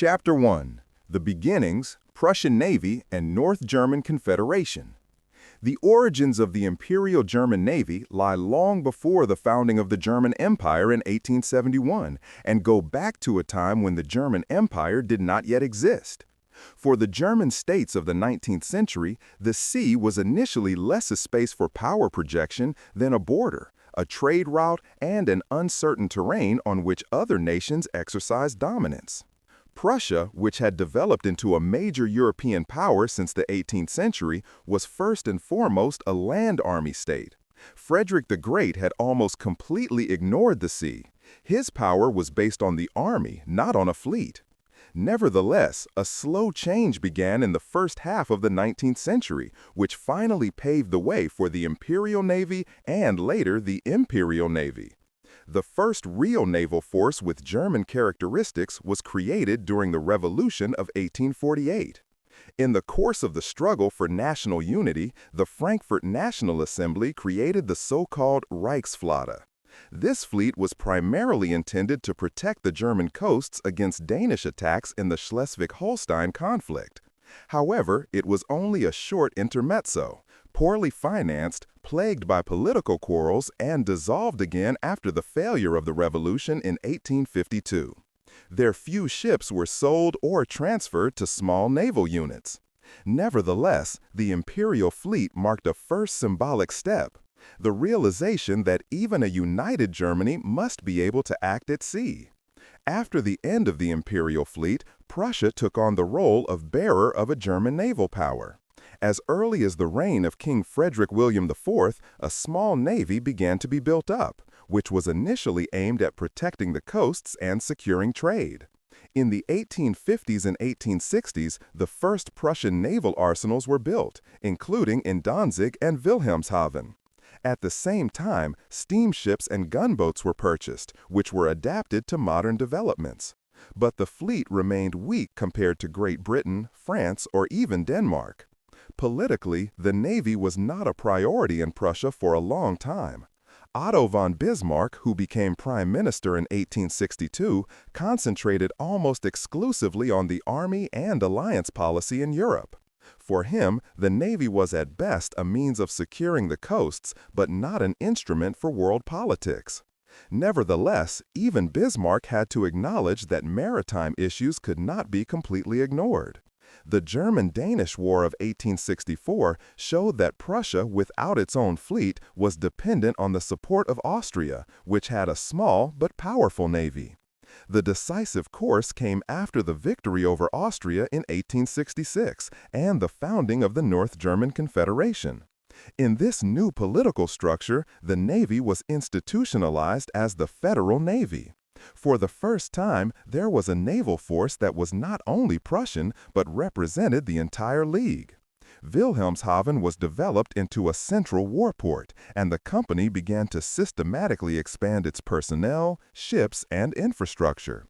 Chapter 1. The Beginnings, Prussian Navy, and North German Confederation. The origins of the Imperial German Navy lie long before the founding of the German Empire in 1871 and go back to a time when the German Empire did not yet exist. For the German states of the 19th century, the sea was initially less a space for power projection than a border, a trade route, and an uncertain terrain on which other nations exercised dominance. Prussia, which had developed into a major European power since the 18th century, was first and foremost a land army state. Frederick the Great had almost completely ignored the sea. His power was based on the army, not on a fleet. Nevertheless, a slow change began in the first half of the 19th century, which finally paved the way for the Imperial Navy and later the Imperial Navy. The first real naval force with German characteristics was created during the Revolution of 1848. In the course of the struggle for national unity, the Frankfurt National Assembly created the so-called Reichsflotte. This fleet was primarily intended to protect the German coasts against Danish attacks in the Schleswig-Holstein conflict. However, it was only a short intermezzo, poorly financed, plagued by political quarrels, and dissolved again after the failure of the revolution in 1852. Their few ships were sold or transferred to small naval units. Nevertheless, the imperial fleet marked a first symbolic step, the realization that even a united Germany must be able to act at sea. After the end of the imperial fleet, Prussia took on the role of bearer of a German naval power. As early as the reign of King Frederick William IV, a small navy began to be built up, which was initially aimed at protecting the coasts and securing trade. In the 1850s and 1860s, the first Prussian naval arsenals were built, including in Danzig and Wilhelmshaven. At the same time, steamships and gunboats were purchased, which were adapted to modern developments. But the fleet remained weak compared to Great Britain, France, or even Denmark. Politically, the Navy was not a priority in Prussia for a long time. Otto von Bismarck, who became prime minister in 1862, concentrated almost exclusively on the army and alliance policy in Europe. For him, the Navy was at best a means of securing the coasts, but not an instrument for world politics. Nevertheless, even Bismarck had to acknowledge that maritime issues could not be completely ignored. The German-Danish War of 1864 showed that Prussia, without its own fleet, was dependent on the support of Austria, which had a small but powerful navy. The decisive course came after the victory over Austria in 1866 and the founding of the North German Confederation. In this new political structure, the Navy was institutionalized as the Federal Navy. For the first time, there was a naval force that was not only Prussian, but represented the entire League. Wilhelmshaven was developed into a central warport, and the company began to systematically expand its personnel, ships, and infrastructure.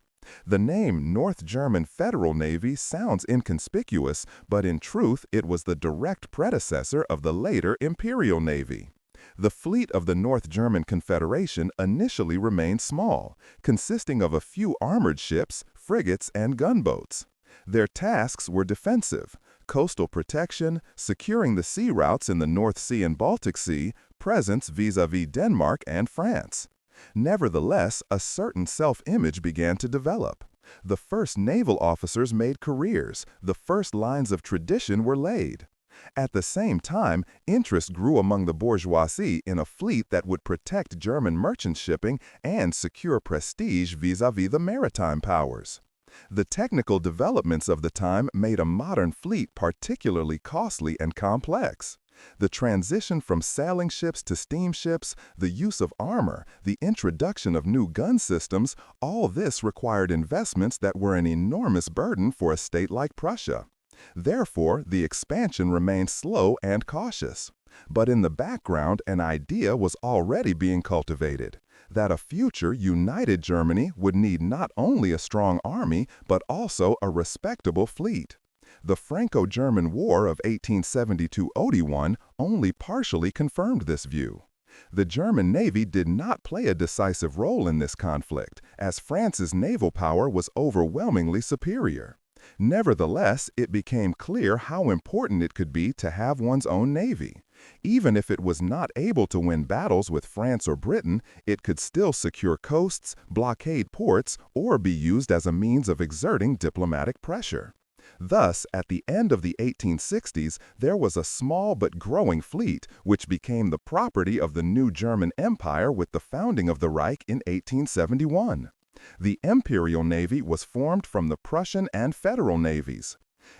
The name North German Federal Navy sounds inconspicuous, but in truth it was the direct predecessor of the later Imperial Navy. The fleet of the North German Confederation initially remained small, consisting of a few armored ships, frigates, and gunboats. Their tasks were defensive: coastal protection, securing the sea routes in the North Sea and Baltic Sea, presence vis-à-vis Denmark and France. Nevertheless, a certain self-image began to develop. The first naval officers made careers, the first lines of tradition were laid. At the same time, interest grew among the bourgeoisie in a fleet that would protect German merchant shipping and secure prestige vis-à-vis the maritime powers. The technical developments of the time made a modern fleet particularly costly and complex. The transition from sailing ships to steamships, the use of armor, the introduction of new gun systems, all this required investments that were an enormous burden for a state like Prussia. Therefore, the expansion remained slow and cautious. But in the background, an idea was already being cultivated: that a future united Germany would need not only a strong army, but also a respectable fleet. The Franco-German War of 1870–81 only partially confirmed this view. The German Navy did not play a decisive role in this conflict, as France's naval power was overwhelmingly superior. Nevertheless, it became clear how important it could be to have one's own navy. Even if it was not able to win battles with France or Britain, it could still secure coasts, blockade ports, or be used as a means of exerting diplomatic pressure. Thus, at the end of the 1860s, there was a small but growing fleet, which became the property of the new German Empire with the founding of the Reich in 1871. The Imperial Navy was formed from the Prussian and Federal navies.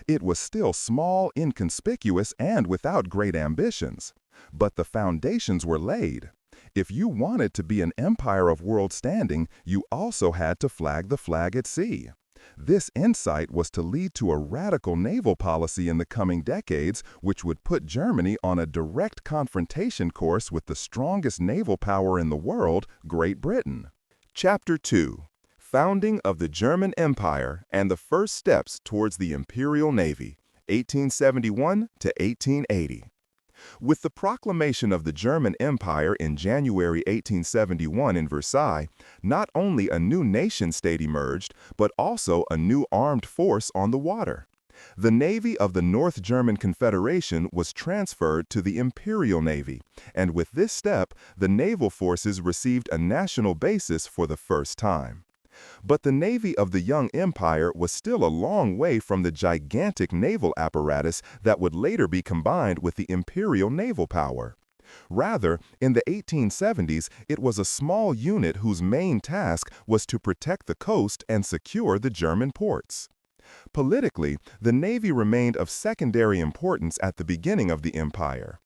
It was still small, inconspicuous, and without great ambitions. But the foundations were laid. If you wanted to be an empire of world standing, you also had to flag the flag at sea. This insight was to lead to a radical naval policy in the coming decades, which would put Germany on a direct confrontation course with the strongest naval power in the world, Great Britain. Chapter 2. Founding of the German Empire and the First Steps Towards the Imperial Navy, 1871 to 1880. With the proclamation of the German Empire in January 1871 in Versailles, not only a new nation-state emerged, but also a new armed force on the water. The Navy of the North German Confederation was transferred to the Imperial Navy, and with this step, the naval forces received a national basis for the first time. But the navy of the young empire was still a long way from the gigantic naval apparatus that would later be combined with the imperial naval power. Rather, in the 1870s, it was a small unit whose main task was to protect the coast and secure the German ports. Politically, the navy remained of secondary importance at the beginning of the empire.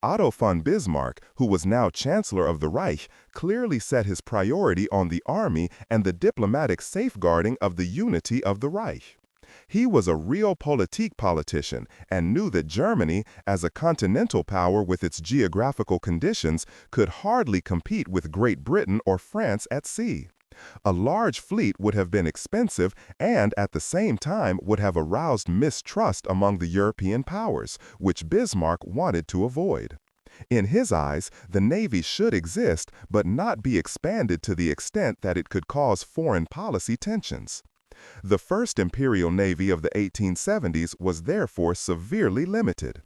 Otto von Bismarck, who was now Chancellor of the Reich, clearly set his priority on the army and the diplomatic safeguarding of the unity of the Reich. He was a realpolitik politician and knew that Germany, as a continental power with its geographical conditions, could hardly compete with Great Britain or France at sea. A large fleet would have been expensive and, at the same time, would have aroused mistrust among the European powers, which Bismarck wanted to avoid. In his eyes, the Navy should exist, but not be expanded to the extent that it could cause foreign policy tensions. The first Imperial Navy of the 1870s was therefore severely limited.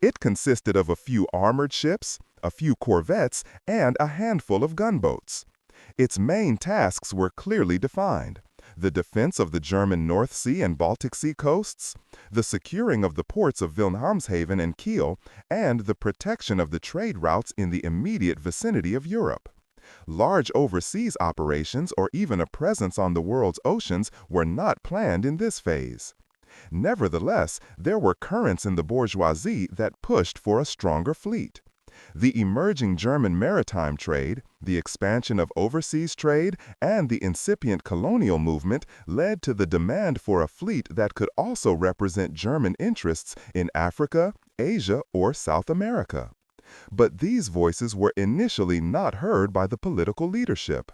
It consisted of a few armored ships, a few corvettes, and a handful of gunboats. Its main tasks were clearly defined: the defense of the German North Sea and Baltic Sea coasts, the securing of the ports of Wilhelmshaven and Kiel, and the protection of the trade routes in the immediate vicinity of Europe. Large overseas operations or even a presence on the world's oceans were not planned in this phase. Nevertheless, there were currents in the bourgeoisie that pushed for a stronger fleet. The emerging German maritime trade, the expansion of overseas trade, and the incipient colonial movement led to the demand for a fleet that could also represent German interests in Africa, Asia, or South America. But these voices were initially not heard by the political leadership.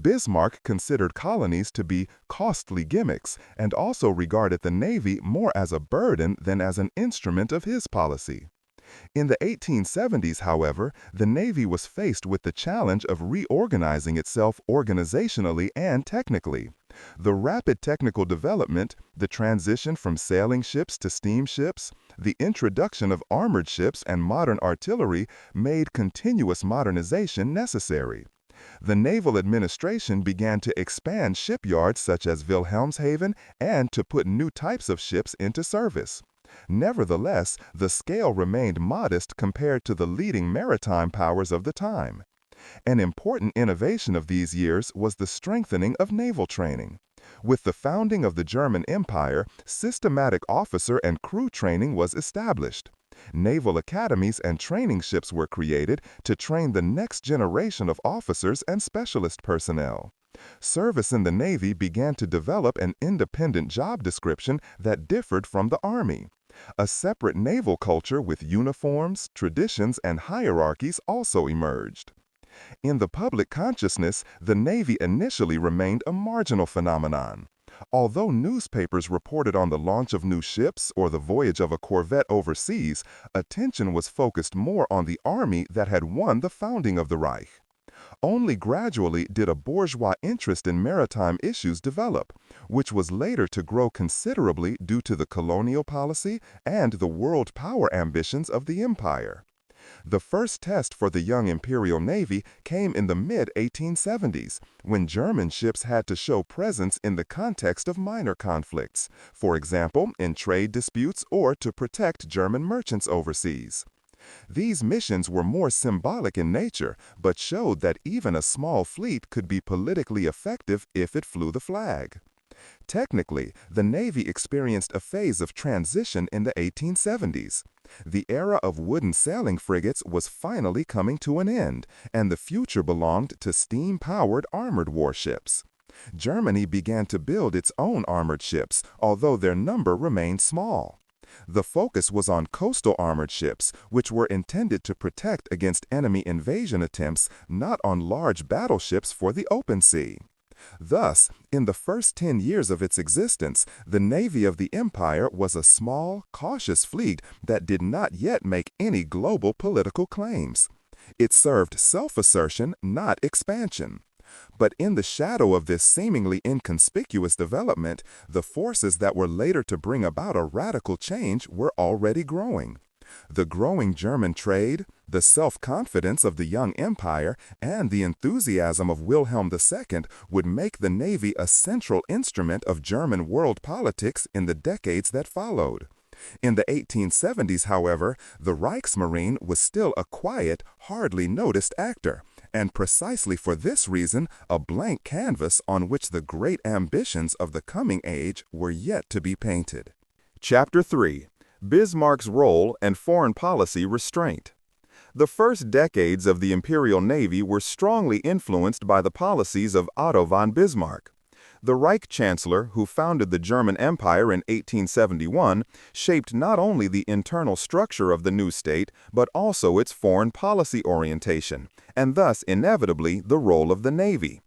Bismarck considered colonies to be costly gimmicks and also regarded the Navy more as a burden than as an instrument of his policy. In the 1870s, however, the Navy was faced with the challenge of reorganizing itself organizationally and technically. The rapid technical development, the transition from sailing ships to steamships, the introduction of armored ships and modern artillery made continuous modernization necessary. The naval administration began to expand shipyards such as Wilhelmshaven and to put new types of ships into service. Nevertheless, the scale remained modest compared to the leading maritime powers of the time. An important innovation of these years was the strengthening of naval training. With the founding of the German Empire, systematic officer and crew training was established. Naval academies and training ships were created to train the next generation of officers and specialist personnel. Service in the Navy began to develop an independent job description that differed from the Army. A separate naval culture with uniforms, traditions, and hierarchies also emerged. In the public consciousness, the Navy initially remained a marginal phenomenon. Although newspapers reported on the launch of new ships or the voyage of a corvette overseas, attention was focused more on the army that had won the founding of the Reich. Only gradually did a bourgeois interest in maritime issues develop, which was later to grow considerably due to the colonial policy and the world power ambitions of the empire. The first test for the young Imperial Navy came in the mid-1870s, when German ships had to show presence in the context of minor conflicts, for example, in trade disputes or to protect German merchants overseas. These missions were more symbolic in nature, but showed that even a small fleet could be politically effective if it flew the flag. Technically, the Navy experienced a phase of transition in the 1870s. The era of wooden sailing frigates was finally coming to an end, and the future belonged to steam-powered armored warships. Germany began to build its own armored ships, although their number remained small. The focus was on coastal armored ships, which were intended to protect against enemy invasion attempts, not on large battleships for the open sea. Thus, in the first 10 years of its existence, the Navy of the Empire was a small, cautious fleet that did not yet make any global political claims. It served self-assertion, not expansion. But in the shadow of this seemingly inconspicuous development, the forces that were later to bring about a radical change were already growing. The growing German trade, the self-confidence of the young empire, and the enthusiasm of Wilhelm II would make the Navy a central instrument of German world politics in the decades that followed. In the 1870s, however, the Reichsmarine was still a quiet, hardly noticed actor, and precisely for this reason, a blank canvas on which the great ambitions of the coming age were yet to be painted. Chapter 3. Bismarck's Role and Foreign Policy Restraint. The first decades of the Imperial Navy were strongly influenced by the policies of Otto von Bismarck. The Reich Chancellor, who founded the German Empire in 1871, shaped not only the internal structure of the new state, but also its foreign policy orientation, and thus inevitably the role of the Navy.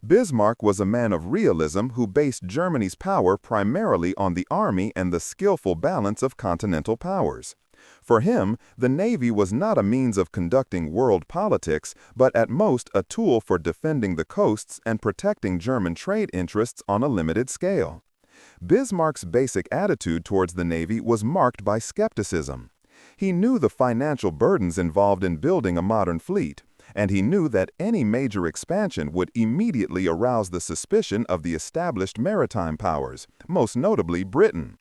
Bismarck was a man of realism who based Germany's power primarily on the army and the skillful balance of continental powers. For him, the Navy was not a means of conducting world politics, but at most a tool for defending the coasts and protecting German trade interests on a limited scale. Bismarck's basic attitude towards the Navy was marked by skepticism. He knew the financial burdens involved in building a modern fleet, and he knew that any major expansion would immediately arouse the suspicion of the established maritime powers, most notably Britain.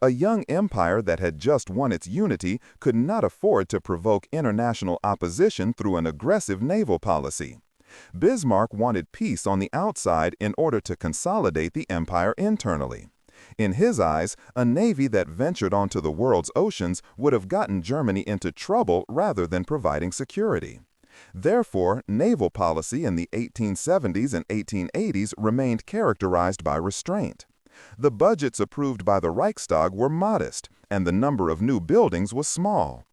A young empire that had just won its unity could not afford to provoke international opposition through an aggressive naval policy. Bismarck wanted peace on the outside in order to consolidate the empire internally. In his eyes, a navy that ventured onto the world's oceans would have gotten Germany into trouble rather than providing security. Therefore, naval policy in the 1870s and 1880s remained characterized by restraint. The budgets approved by the Reichstag were modest, and the number of new buildings was small.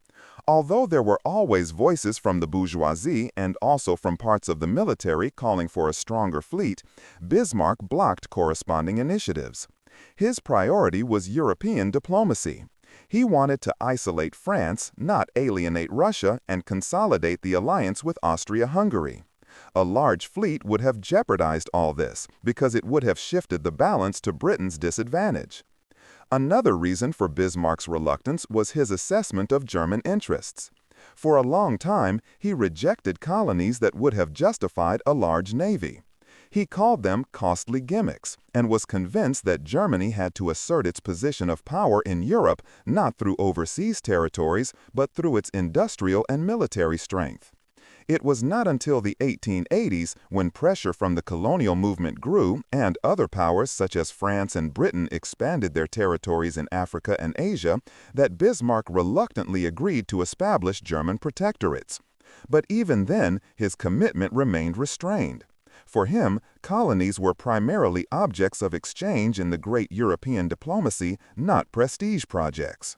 Although there were always voices from the bourgeoisie and also from parts of the military calling for a stronger fleet, Bismarck blocked corresponding initiatives. His priority was European diplomacy. He wanted to isolate France, not alienate Russia, and consolidate the alliance with Austria-Hungary. A large fleet would have jeopardized all this because it would have shifted the balance to Britain's disadvantage. Another reason for Bismarck's reluctance was his assessment of German interests. For a long time, he rejected colonies that would have justified a large navy. He called them costly gimmicks and was convinced that Germany had to assert its position of power in Europe not through overseas territories, but through its industrial and military strength. It was not until the 1880s, when pressure from the colonial movement grew and other powers such as France and Britain expanded their territories in Africa and Asia, that Bismarck reluctantly agreed to establish German protectorates. But even then, his commitment remained restrained. For him, colonies were primarily objects of exchange in the great European diplomacy, not prestige projects.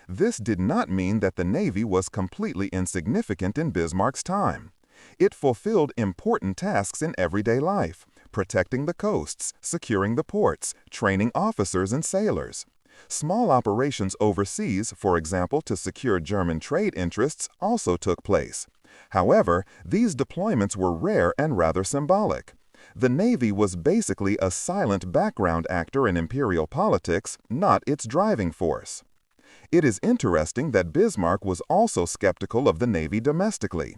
This did not mean that the Navy was completely insignificant in Bismarck's time. It fulfilled important tasks in everyday life, protecting the coasts, securing the ports, training officers and sailors. Small operations overseas, for example, to secure German trade interests, also took place. However, these deployments were rare and rather symbolic. The Navy was basically a silent background actor in imperial politics, not its driving force. It is interesting that Bismarck was also skeptical of the Navy domestically.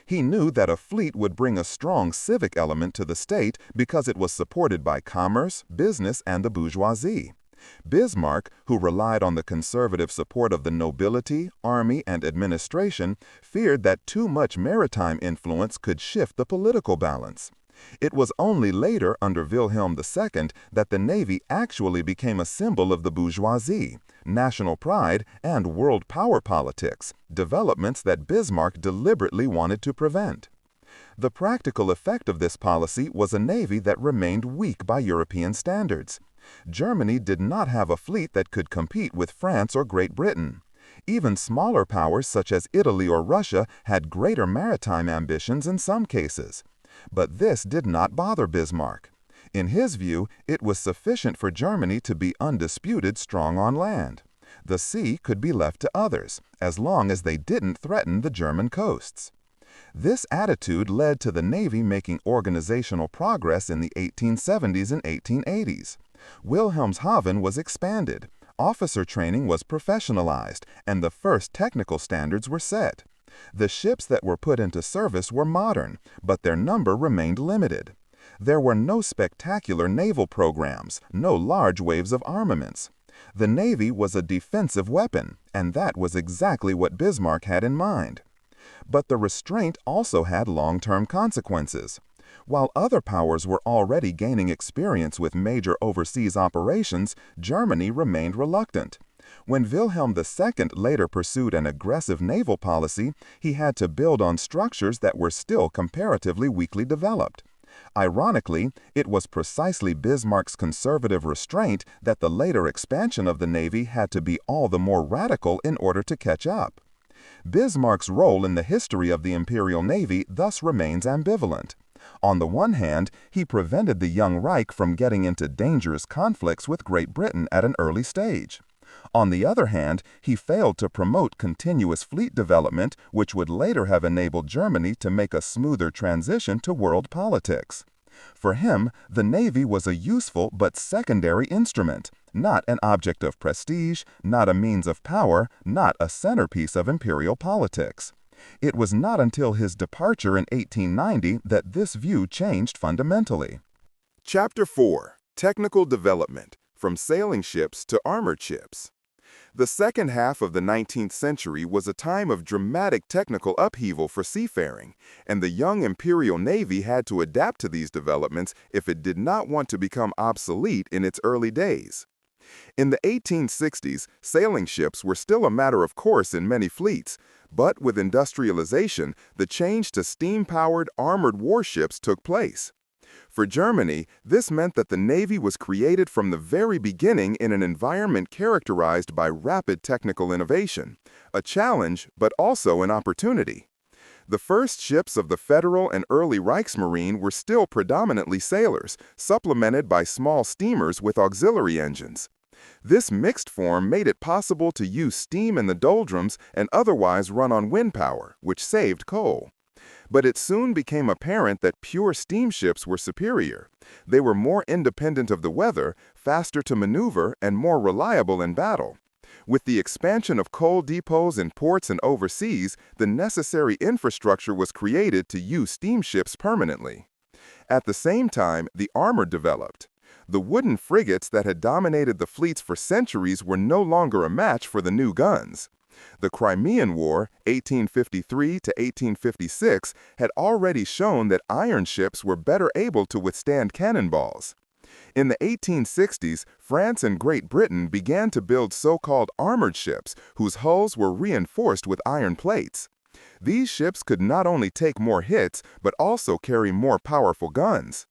He knew that a fleet would bring a strong civic element to the state because it was supported by commerce, business, and the bourgeoisie. Bismarck, who relied on the conservative support of the nobility, army, and administration, feared that too much maritime influence could shift the political balance. It was only later, under Wilhelm II, that the Navy actually became a symbol of the bourgeoisie, national pride, and world power politics, developments that Bismarck deliberately wanted to prevent. The practical effect of this policy was a navy that remained weak by European standards. Germany did not have a fleet that could compete with France or Great Britain. Even smaller powers such as Italy or Russia had greater maritime ambitions in some cases. But this did not bother Bismarck. In his view, it was sufficient for Germany to be undisputed strong on land. The sea could be left to others, as long as they didn't threaten the German coasts. This attitude led to the Navy making organizational progress in the 1870s and 1880s. Wilhelmshaven was expanded, officer training was professionalized, and the first technical standards were set. The ships that were put into service were modern, but their number remained limited. There were no spectacular naval programs, no large waves of armaments. The Navy was a defensive weapon, and that was exactly what Bismarck had in mind. But the restraint also had long-term consequences. While other powers were already gaining experience with major overseas operations, Germany remained reluctant. When Wilhelm II later pursued an aggressive naval policy, he had to build on structures that were still comparatively weakly developed. Ironically, it was precisely Bismarck's conservative restraint that the later expansion of the Navy had to be all the more radical in order to catch up. Bismarck's role in the history of the Imperial Navy thus remains ambivalent. On the one hand, he prevented the young Reich from getting into dangerous conflicts with Great Britain at an early stage. On the other hand, he failed to promote continuous fleet development, which would later have enabled Germany to make a smoother transition to world politics. For him, the Navy was a useful but secondary instrument, not an object of prestige, not a means of power, not a centerpiece of imperial politics. It was not until his departure in 1890 that this view changed fundamentally. Chapter 4. Technical Development, from Sailing Ships to Armored Ships. The second half of the 19th century was a time of dramatic technical upheaval for seafaring, and the young Imperial Navy had to adapt to these developments if it did not want to become obsolete in its early days. In the 1860s, sailing ships were still a matter of course in many fleets, but with industrialization, the change to steam-powered armored warships took place. For Germany, this meant that the Navy was created from the very beginning in an environment characterized by rapid technical innovation, a challenge but also an opportunity. The first ships of the Federal and early Reichsmarine were still predominantly sailors, supplemented by small steamers with auxiliary engines. This mixed form made it possible to use steam in the doldrums and otherwise run on wind power, which saved coal. But it soon became apparent that pure steamships were superior. They were more independent of the weather, faster to maneuver, and more reliable in battle. With the expansion of coal depots in ports and overseas, the necessary infrastructure was created to use steamships permanently. At the same time, the armor developed. The wooden frigates that had dominated the fleets for centuries were no longer a match for the new guns. The Crimean War, 1853 to 1856, had already shown that iron ships were better able to withstand cannonballs. In the 1860s, France and Great Britain began to build so-called armored ships whose hulls were reinforced with iron plates. These ships could not only take more hits, but also carry more powerful guns.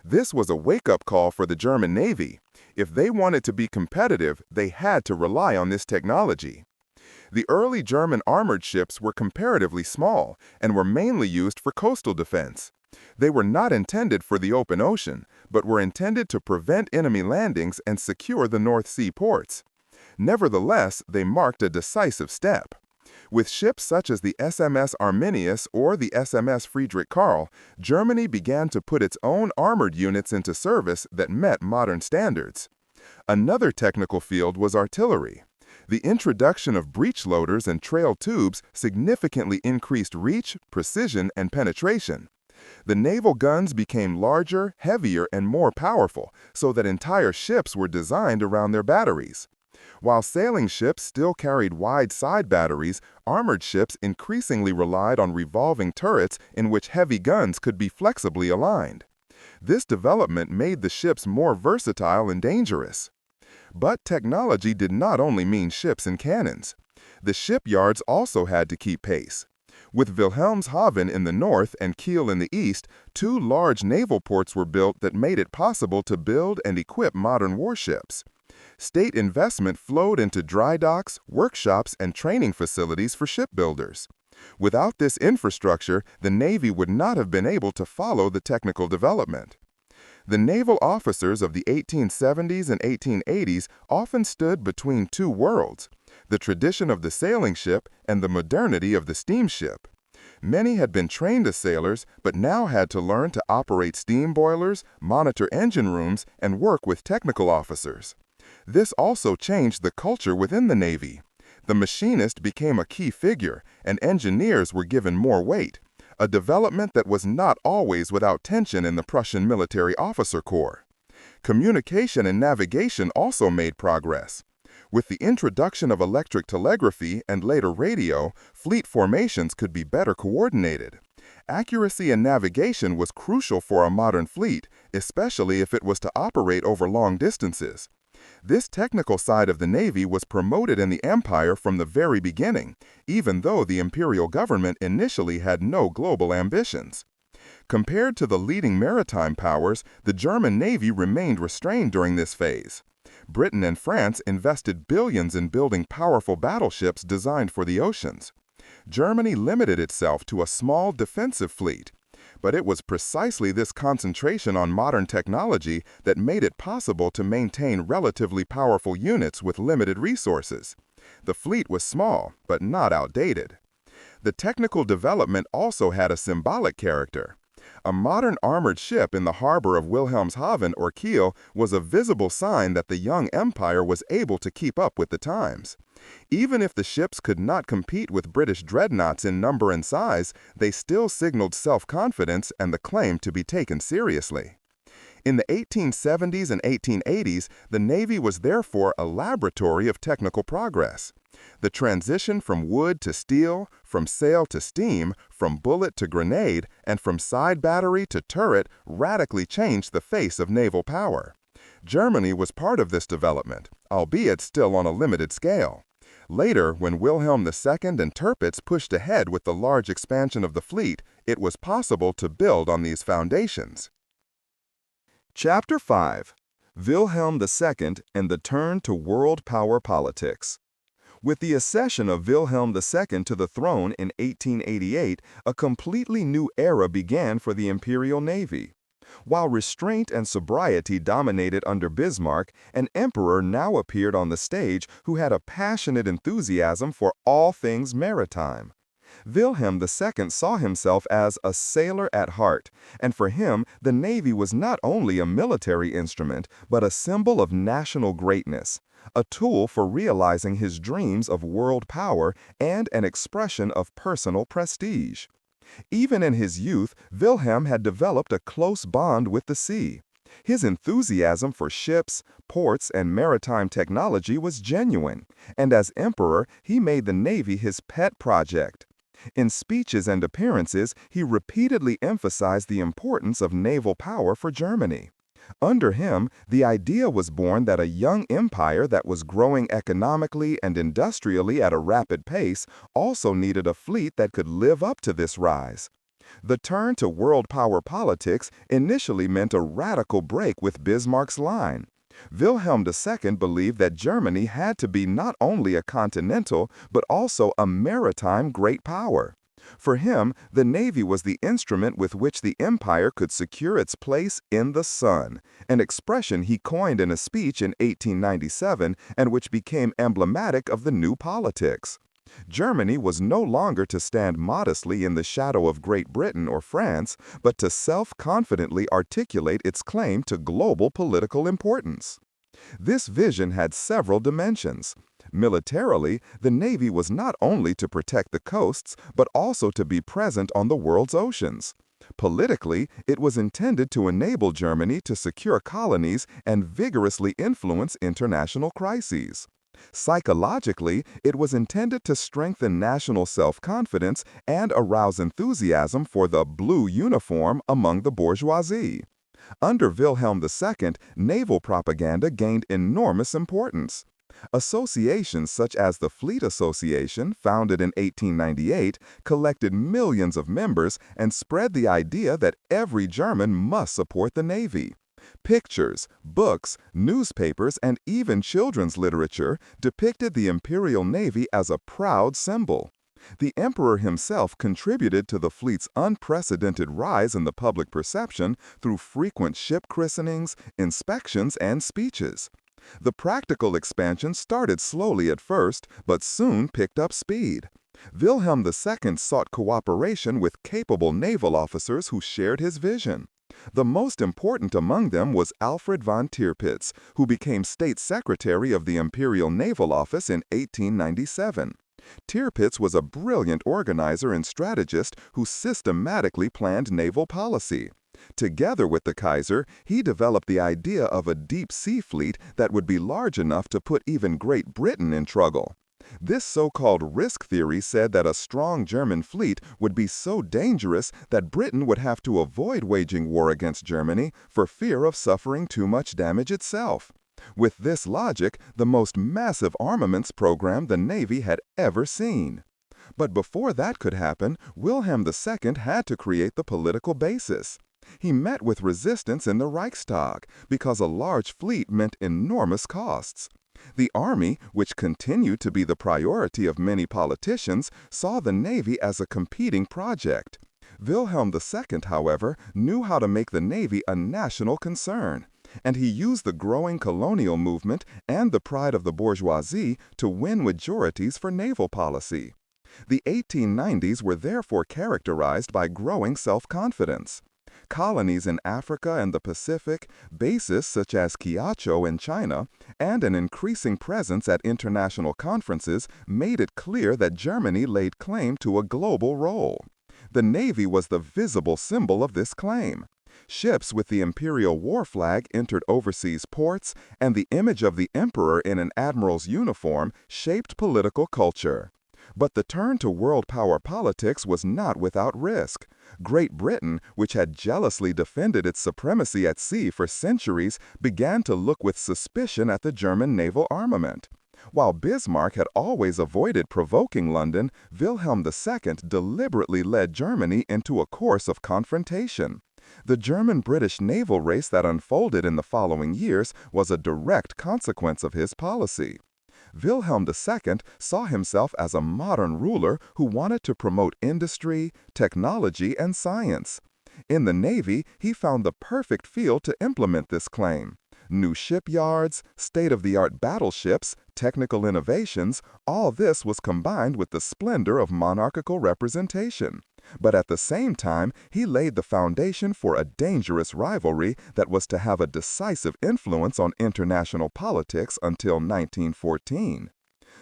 This was a wake-up call for the German Navy. If they wanted to be competitive, they had to rely on this technology. The early German armored ships were comparatively small and were mainly used for coastal defense. They were not intended for the open ocean, but were intended to prevent enemy landings and secure the North Sea ports. Nevertheless, they marked a decisive step. With ships such as the SMS Arminius or the SMS Friedrich Karl, Germany began to put its own armored units into service that met modern standards. Another technical field was artillery. The introduction of breech loaders and trail tubes significantly increased reach, precision, and penetration. The naval guns became larger, heavier, and more powerful, so that entire ships were designed around their batteries. While sailing ships still carried wide side batteries, armored ships increasingly relied on revolving turrets in which heavy guns could be flexibly aligned. This development made the ships more versatile and dangerous. But technology did not only mean ships and cannons. The shipyards also had to keep pace. With Wilhelmshaven in the north and Kiel in the east, two large naval ports were built that made it possible to build and equip modern warships. State investment flowed into dry docks, workshops, and training facilities for shipbuilders. Without this infrastructure, the Navy would not have been able to follow the technical development. The naval officers of the 1870s and 1880s often stood between two worlds, the tradition of the sailing ship and the modernity of the steamship. Many had been trained as sailors, but now had to learn to operate steam boilers, monitor engine rooms, and work with technical officers. This also changed the culture within the Navy. The machinist became a key figure, and engineers were given more weight, a development that was not always without tension in the Prussian military officer corps. Communication and navigation also made progress. With the introduction of electric telegraphy and later radio, fleet formations could be better coordinated. Accuracy in navigation was crucial for a modern fleet, especially if it was to operate over long distances. This technical side of the Navy was promoted in the Empire from the very beginning, even though the imperial government initially had no global ambitions. Compared to the leading maritime powers, the German Navy remained restrained during this phase. Britain and France invested billions in building powerful battleships designed for the oceans. Germany limited itself to a small defensive fleet. But it was precisely this concentration on modern technology that made it possible to maintain relatively powerful units with limited resources. The fleet was small, but not outdated. The technical development also had a symbolic character. A modern armored ship in the harbor of Wilhelmshaven or Kiel was a visible sign that the young empire was able to keep up with the times. Even if the ships could not compete with British dreadnoughts in number and size, they still signaled self-confidence and the claim to be taken seriously. In the 1870s and 1880s, the Navy was therefore a laboratory of technical progress. The transition from wood to steel, from sail to steam, from bullet to grenade, and from side battery to turret radically changed the face of naval power. Germany was part of this development, albeit still on a limited scale. Later, when Wilhelm II and Tirpitz pushed ahead with the large expansion of the fleet, it was possible to build on these foundations. Chapter 5. Wilhelm II and the Turn to World Power Politics. With the accession of Wilhelm II to the throne in 1888, a completely new era began for the Imperial Navy. While restraint and sobriety dominated under Bismarck, an emperor now appeared on the stage who had a passionate enthusiasm for all things maritime. Wilhelm II saw himself as a sailor at heart, and for him, the Navy was not only a military instrument, but a symbol of national greatness, a tool for realizing his dreams of world power and an expression of personal prestige. Even in his youth, Wilhelm had developed a close bond with the sea. His enthusiasm for ships, ports, and maritime technology was genuine, and as emperor, he made the Navy his pet project. In speeches and appearances, he repeatedly emphasized the importance of naval power for Germany. Under him, the idea was born that a young empire that was growing economically and industrially at a rapid pace also needed a fleet that could live up to this rise. The turn to world power politics initially meant a radical break with Bismarck's line. Wilhelm II believed that Germany had to be not only a continental, but also a maritime great power. For him, the Navy was the instrument with which the empire could secure its place in the sun, an expression he coined in a speech in 1897 and which became emblematic of the new politics. Germany was no longer to stand modestly in the shadow of Great Britain or France, but to self-confidently articulate its claim to global political importance. This vision had several dimensions. Militarily, the Navy was not only to protect the coasts, but also to be present on the world's oceans. Politically, it was intended to enable Germany to secure colonies and vigorously influence international crises. Psychologically, it was intended to strengthen national self-confidence and arouse enthusiasm for the blue uniform among the bourgeoisie. Under Wilhelm II, naval propaganda gained enormous importance. Associations such as the Fleet Association, founded in 1898, collected millions of members and spread the idea that every German must support the Navy. Pictures, books, newspapers, and even children's literature depicted the Imperial Navy as a proud symbol. The emperor himself contributed to the fleet's unprecedented rise in the public perception through frequent ship christenings, inspections, and speeches. The practical expansion started slowly at first, but soon picked up speed. Wilhelm II sought cooperation with capable naval officers who shared his vision. The most important among them was Alfred von Tirpitz, who became State Secretary of the Imperial Naval Office in 1897. Tirpitz was a brilliant organizer and strategist who systematically planned naval policy. Together with the Kaiser, he developed the idea of a deep-sea fleet that would be large enough to put even Great Britain in trouble. This so-called risk theory said that a strong German fleet would be so dangerous that Britain would have to avoid waging war against Germany for fear of suffering too much damage itself. With this logic, the most massive armaments program the Navy had ever seen. But before that could happen, Wilhelm II had to create the political basis. He met with resistance in the Reichstag because a large fleet meant enormous costs. The army, which continued to be the priority of many politicians, saw the Navy as a competing project. Wilhelm II, however, knew how to make the Navy a national concern, and he used the growing colonial movement and the pride of the bourgeoisie to win majorities for naval policy. The 1890s were therefore characterized by growing self-confidence. Colonies in Africa and the Pacific, bases such as Kiacho in China, and an increasing presence at international conferences made it clear that Germany laid claim to a global role. The Navy was the visible symbol of this claim. Ships with the imperial war flag entered overseas ports, and the image of the emperor in an admiral's uniform shaped political culture. But the turn to world power politics was not without risk. Great Britain, which had jealously defended its supremacy at sea for centuries, began to look with suspicion at the German naval armament. While Bismarck had always avoided provoking London, Wilhelm II deliberately led Germany into a course of confrontation. The German-British naval race that unfolded in the following years was a direct consequence of his policy. Wilhelm II saw himself as a modern ruler who wanted to promote industry, technology, and science. In the Navy, he found the perfect field to implement this claim. New shipyards, state-of-the-art battleships, technical innovations, all this was combined with the splendor of monarchical representation. But at the same time, he laid the foundation for a dangerous rivalry that was to have a decisive influence on international politics until 1914.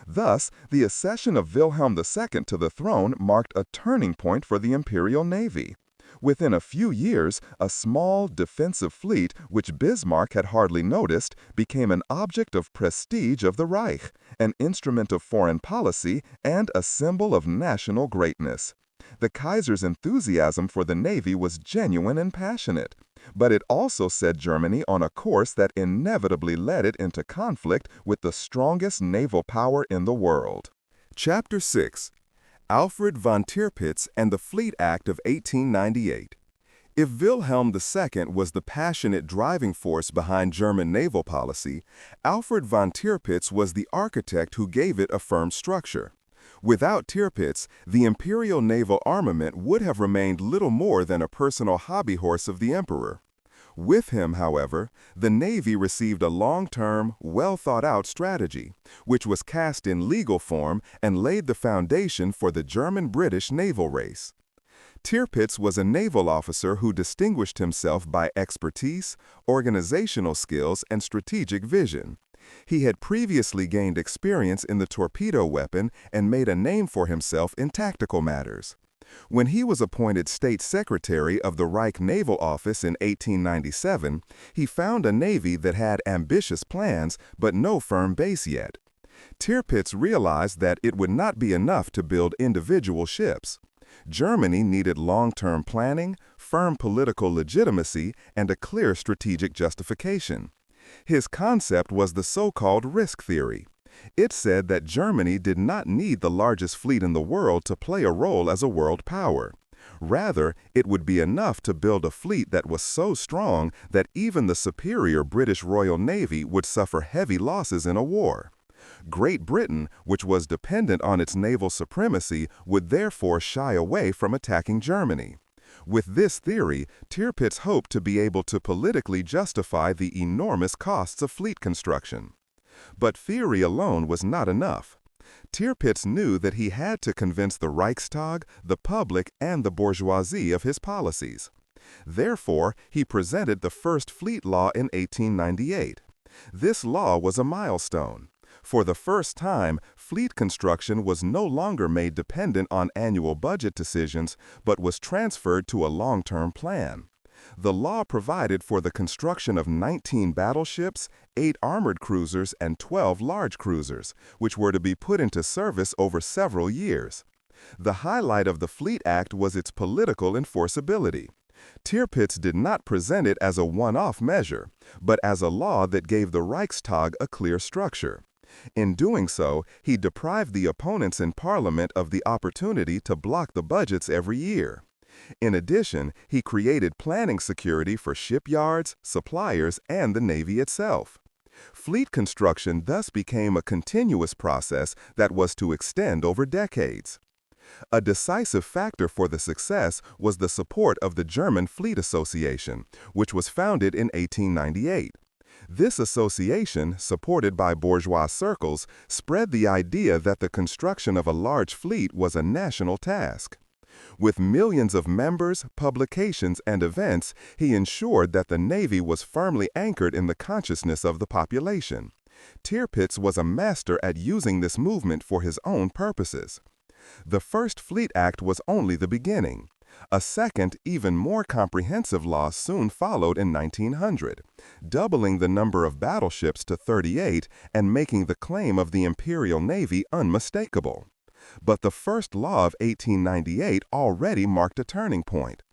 Thus, the accession of Wilhelm II to the throne marked a turning point for the Imperial Navy. Within a few years, a small, defensive fleet, which Bismarck had hardly noticed, became an object of prestige of the Reich, an instrument of foreign policy, and a symbol of national greatness. The Kaiser's enthusiasm for the Navy was genuine and passionate, but it also set Germany on a course that inevitably led it into conflict with the strongest naval power in the world. Chapter 6. Alfred von Tirpitz and the Fleet Act of 1898. If Wilhelm II was the passionate driving force behind German naval policy, Alfred von Tirpitz was the architect who gave it a firm structure. Without Tirpitz, the imperial naval armament would have remained little more than a personal hobby horse of the emperor. With him, however, the Navy received a long-term, well-thought-out strategy, which was cast in legal form and laid the foundation for the German-British naval race. Tirpitz was a naval officer who distinguished himself by expertise, organizational skills, and strategic vision. He had previously gained experience in the torpedo weapon and made a name for himself in tactical matters. When he was appointed State Secretary of the Reich Naval Office in 1897, he found a navy that had ambitious plans but no firm base yet. Tirpitz realized that it would not be enough to build individual ships. Germany needed long-term planning, firm political legitimacy, and a clear strategic justification. His concept was the so-called risk theory. It said that Germany did not need the largest fleet in the world to play a role as a world power. Rather, it would be enough to build a fleet that was so strong that even the superior British Royal Navy would suffer heavy losses in a war. Great Britain, which was dependent on its naval supremacy, would therefore shy away from attacking Germany. With this theory, Tirpitz hoped to be able to politically justify the enormous costs of fleet construction. But theory alone was not enough. Tirpitz knew that he had to convince the Reichstag, the public, and the bourgeoisie of his policies. Therefore, he presented the first fleet law in 1898. This law was a milestone. For the first time, fleet construction was no longer made dependent on annual budget decisions, but was transferred to a long-term plan. The law provided for the construction of 19 battleships, 8 armored cruisers, and 12 large cruisers, which were to be put into service over several years. The highlight of the Fleet Act was its political enforceability. Tirpitz did not present it as a one-off measure, but as a law that gave the Reichstag a clear structure. In doing so, he deprived the opponents in Parliament of the opportunity to block the budgets every year. In addition, he created planning security for shipyards, suppliers, and the Navy itself. Fleet construction thus became a continuous process that was to extend over decades. A decisive factor for the success was the support of the German Fleet Association, which was founded in 1898. This association, supported by bourgeois circles, spread the idea that the construction of a large fleet was a national task. With millions of members, publications, and events, he ensured that the Navy was firmly anchored in the consciousness of the population. Tirpitz was a master at using this movement for his own purposes. The first Fleet Act was only the beginning. A second, even more comprehensive law soon followed in 1900, doubling the number of battleships to 38 and making the claim of the Imperial Navy unmistakable. But the first law of 1898 already marked a turning point.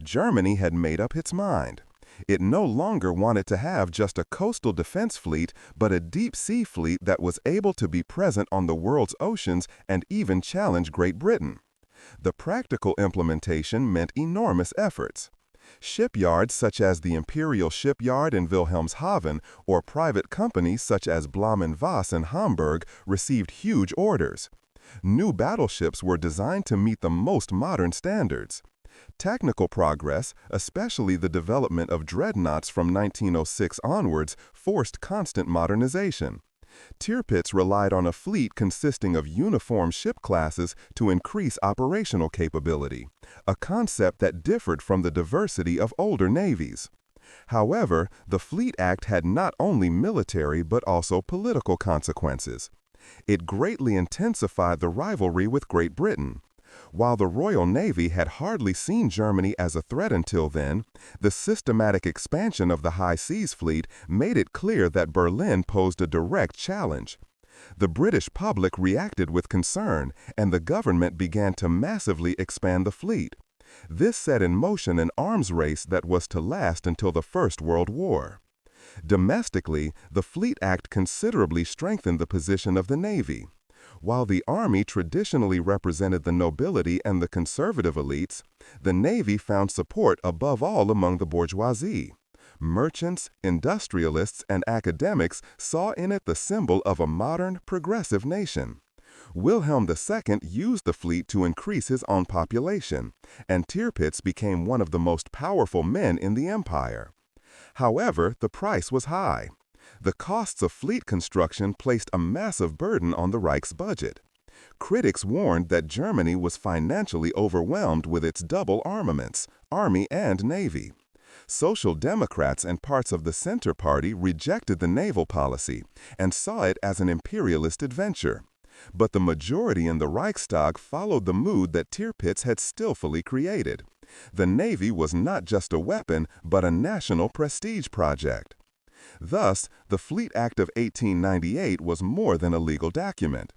Germany had made up its mind. It no longer wanted to have just a coastal defense fleet, but a deep-sea fleet that was able to be present on the world's oceans and even challenge Great Britain. The practical implementation meant enormous efforts. Shipyards such as the Imperial Shipyard in Wilhelmshaven or private companies such as Blohm & Voss in Hamburg received huge orders. New battleships were designed to meet the most modern standards. Technical progress, especially the development of dreadnoughts from 1906 onwards, forced constant modernization. Tirpitz relied on a fleet consisting of uniform ship classes to increase operational capability, a concept that differed from the diversity of older navies. However, the Fleet Act had not only military but also political consequences. It greatly intensified the rivalry with Great Britain. While the Royal Navy had hardly seen Germany as a threat until then, the systematic expansion of the High Seas Fleet made it clear that Berlin posed a direct challenge. The British public reacted with concern, and the government began to massively expand the fleet. This set in motion an arms race that was to last until the First World War. Domestically, the Fleet Act considerably strengthened the position of the Navy. While the Army traditionally represented the nobility and the conservative elites, the Navy found support above all among the bourgeoisie. Merchants, industrialists, and academics saw in it the symbol of a modern, progressive nation. Wilhelm II used the fleet to increase his own population, and Tirpitz became one of the most powerful men in the empire. However, the price was high. The costs of fleet construction placed a massive burden on the Reich's budget. Critics warned that Germany was financially overwhelmed with its double armaments, army and navy. Social Democrats and parts of the Center Party rejected the naval policy and saw it as an imperialist adventure. But the majority in the Reichstag followed the mood that Tirpitz had skillfully created. The Navy was not just a weapon, but a national prestige project. Thus, the Fleet Act of 1898 was more than a legal document.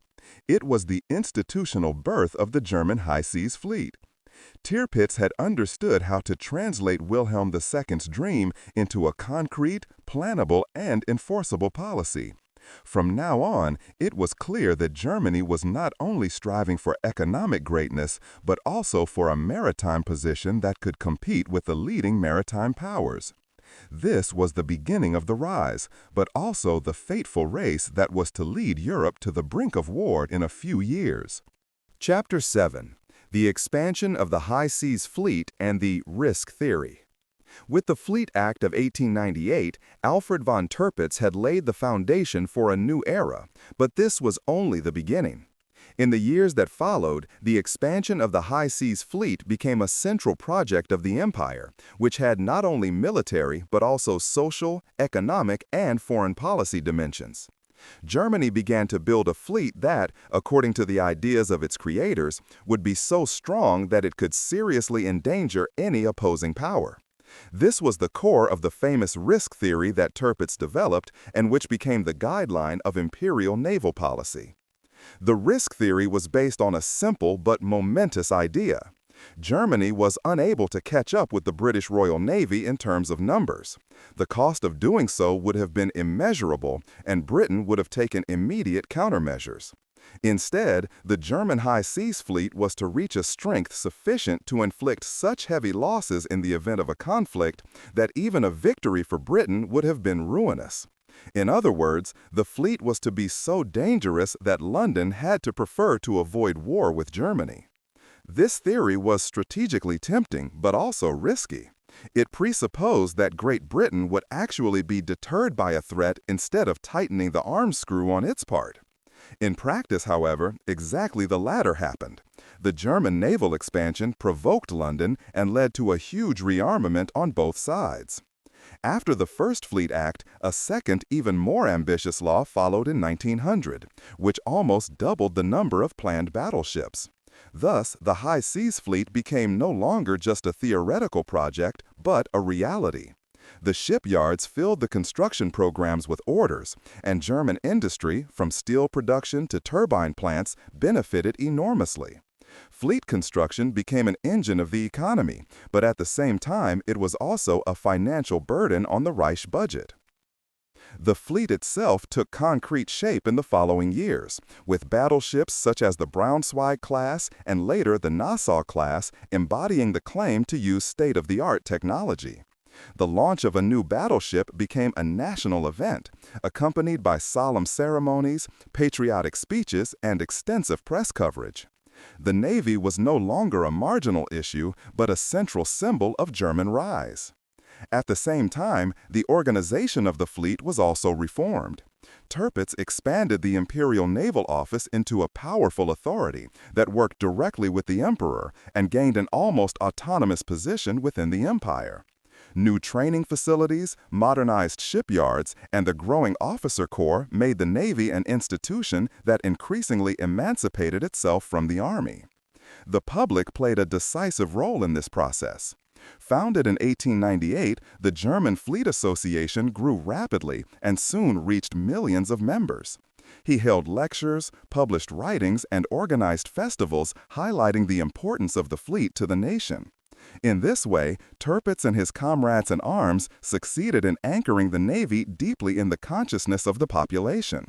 It was the institutional birth of the German High Seas Fleet. Tirpitz had understood how to translate Wilhelm II's dream into a concrete, plannable, and enforceable policy. From now on, it was clear that Germany was not only striving for economic greatness, but also for a maritime position that could compete with the leading maritime powers. This was the beginning of the rise, but also the fateful race that was to lead Europe to the brink of war in a few years. Chapter 7. The Expansion of the High Seas Fleet and the Risk Theory. With the Fleet Act of 1898, Alfred von Tirpitz had laid the foundation for a new era, but this was only the beginning. In the years that followed, the expansion of the High Seas Fleet became a central project of the empire, which had not only military but also social, economic, and foreign policy dimensions. Germany began to build a fleet that, according to the ideas of its creators, would be so strong that it could seriously endanger any opposing power. This was the core of the famous risk theory that Tirpitz developed and which became the guideline of imperial naval policy. The risk theory was based on a simple but momentous idea. Germany was unable to catch up with the British Royal Navy in terms of numbers. The cost of doing so would have been immeasurable, and Britain would have taken immediate countermeasures. Instead, the German High Seas Fleet was to reach a strength sufficient to inflict such heavy losses in the event of a conflict that even a victory for Britain would have been ruinous. In other words, the fleet was to be so dangerous that London had to prefer to avoid war with Germany. This theory was strategically tempting, but also risky. It presupposed that Great Britain would actually be deterred by a threat instead of tightening the arms screw on its part. In practice, however, exactly the latter happened. The German naval expansion provoked London and led to a huge rearmament on both sides. After the First Fleet Act, a second, even more ambitious law followed in 1900, which almost doubled the number of planned battleships. Thus, the High Seas Fleet became no longer just a theoretical project, but a reality. The shipyards filled the construction programs with orders, and German industry, from steel production to turbine plants, benefited enormously. Fleet construction became an engine of the economy, but at the same time it was also a financial burden on the Reich budget. The fleet itself took concrete shape in the following years, with battleships such as the Braunschweig class and later the Nassau class embodying the claim to use state-of-the-art technology. The launch of a new battleship became a national event, accompanied by solemn ceremonies, patriotic speeches, and extensive press coverage. The Navy was no longer a marginal issue, but a central symbol of German rise. At the same time, the organization of the fleet was also reformed. Tirpitz expanded the Imperial Naval Office into a powerful authority that worked directly with the emperor and gained an almost autonomous position within the empire. New training facilities, modernized shipyards, and the growing officer corps made the Navy an institution that increasingly emancipated itself from the Army. The public played a decisive role in this process. Founded in 1898, the German Fleet Association grew rapidly and soon reached millions of members. He held lectures, published writings, and organized festivals highlighting the importance of the fleet to the nation. In this way, Tirpitz and his comrades in arms succeeded in anchoring the Navy deeply in the consciousness of the population.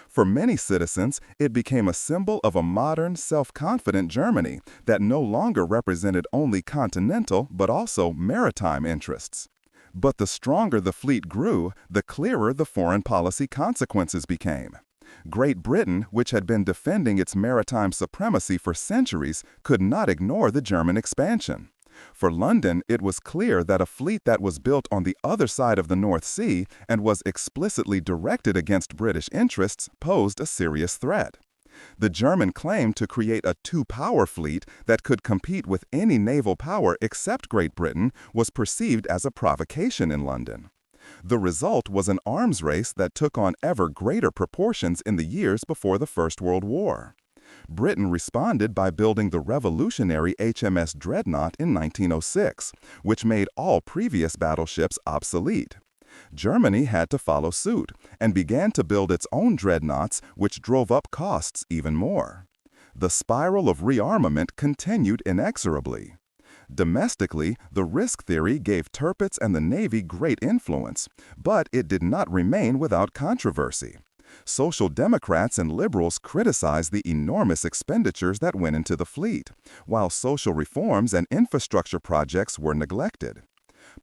For many citizens, it became a symbol of a modern, self-confident Germany that no longer represented only continental but also maritime interests. But the stronger the fleet grew, the clearer the foreign policy consequences became. Great Britain, which had been defending its maritime supremacy for centuries, could not ignore the German expansion. For London, it was clear that a fleet that was built on the other side of the North Sea and was explicitly directed against British interests posed a serious threat. The German claim to create a two-power fleet that could compete with any naval power except Great Britain was perceived as a provocation in London. The result was an arms race that took on ever greater proportions in the years before the First World War. Britain responded by building the revolutionary HMS Dreadnought in 1906, which made all previous battleships obsolete. Germany had to follow suit and began to build its own dreadnoughts, which drove up costs even more. The spiral of rearmament continued inexorably. Domestically, the risk theory gave Tirpitz and the Navy great influence, but it did not remain without controversy. Social Democrats and liberals criticized the enormous expenditures that went into the fleet, while social reforms and infrastructure projects were neglected.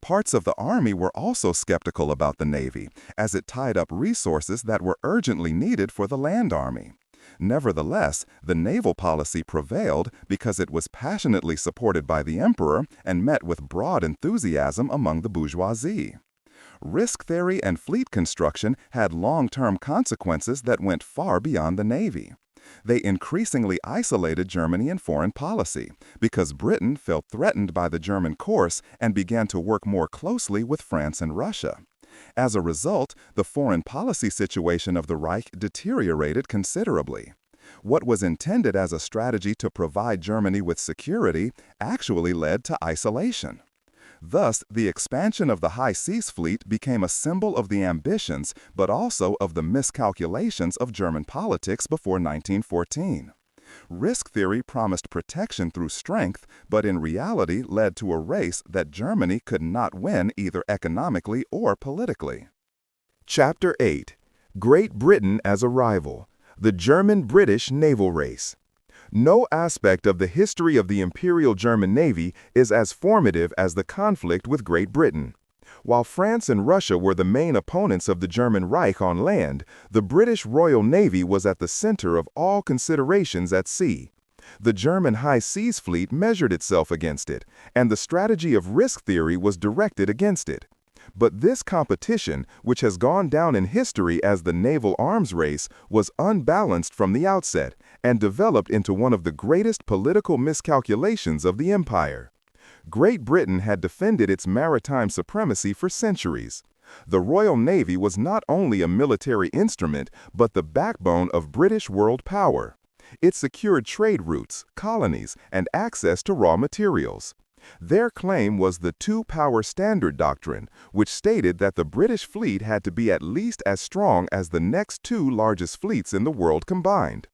Parts of the Army were also skeptical about the Navy, as it tied up resources that were urgently needed for the land army. Nevertheless, the naval policy prevailed because it was passionately supported by the emperor and met with broad enthusiasm among the bourgeoisie. Risk theory and fleet construction had long-term consequences that went far beyond the Navy. They increasingly isolated Germany in foreign policy because Britain felt threatened by the German course and began to work more closely with France and Russia. As a result, the foreign policy situation of the Reich deteriorated considerably. What was intended as a strategy to provide Germany with security actually led to isolation. Thus, the expansion of the High Seas Fleet became a symbol of the ambitions but also of the miscalculations of German politics before 1914. Risk theory promised protection through strength, but in reality led to a race that Germany could not win either economically or politically. Chapter 8. Great Britain as a Rival. The German-British Naval Race. No aspect of the history of the Imperial German Navy is as formative as the conflict with Great Britain. While France and Russia were the main opponents of the German Reich on land, the British Royal Navy was at the center of all considerations at sea. The German High Seas Fleet measured itself against it, and the strategy of risk theory was directed against it. But this competition, which has gone down in history as the naval arms race, was unbalanced from the outset and developed into one of the greatest political miscalculations of the empire. Great Britain had defended its maritime supremacy for centuries. The Royal Navy was not only a military instrument, but the backbone of British world power. It secured trade routes, colonies, and access to raw materials. Their claim was the two-power standard doctrine, which stated that the British fleet had to be at least as strong as the next two largest fleets in the world combined.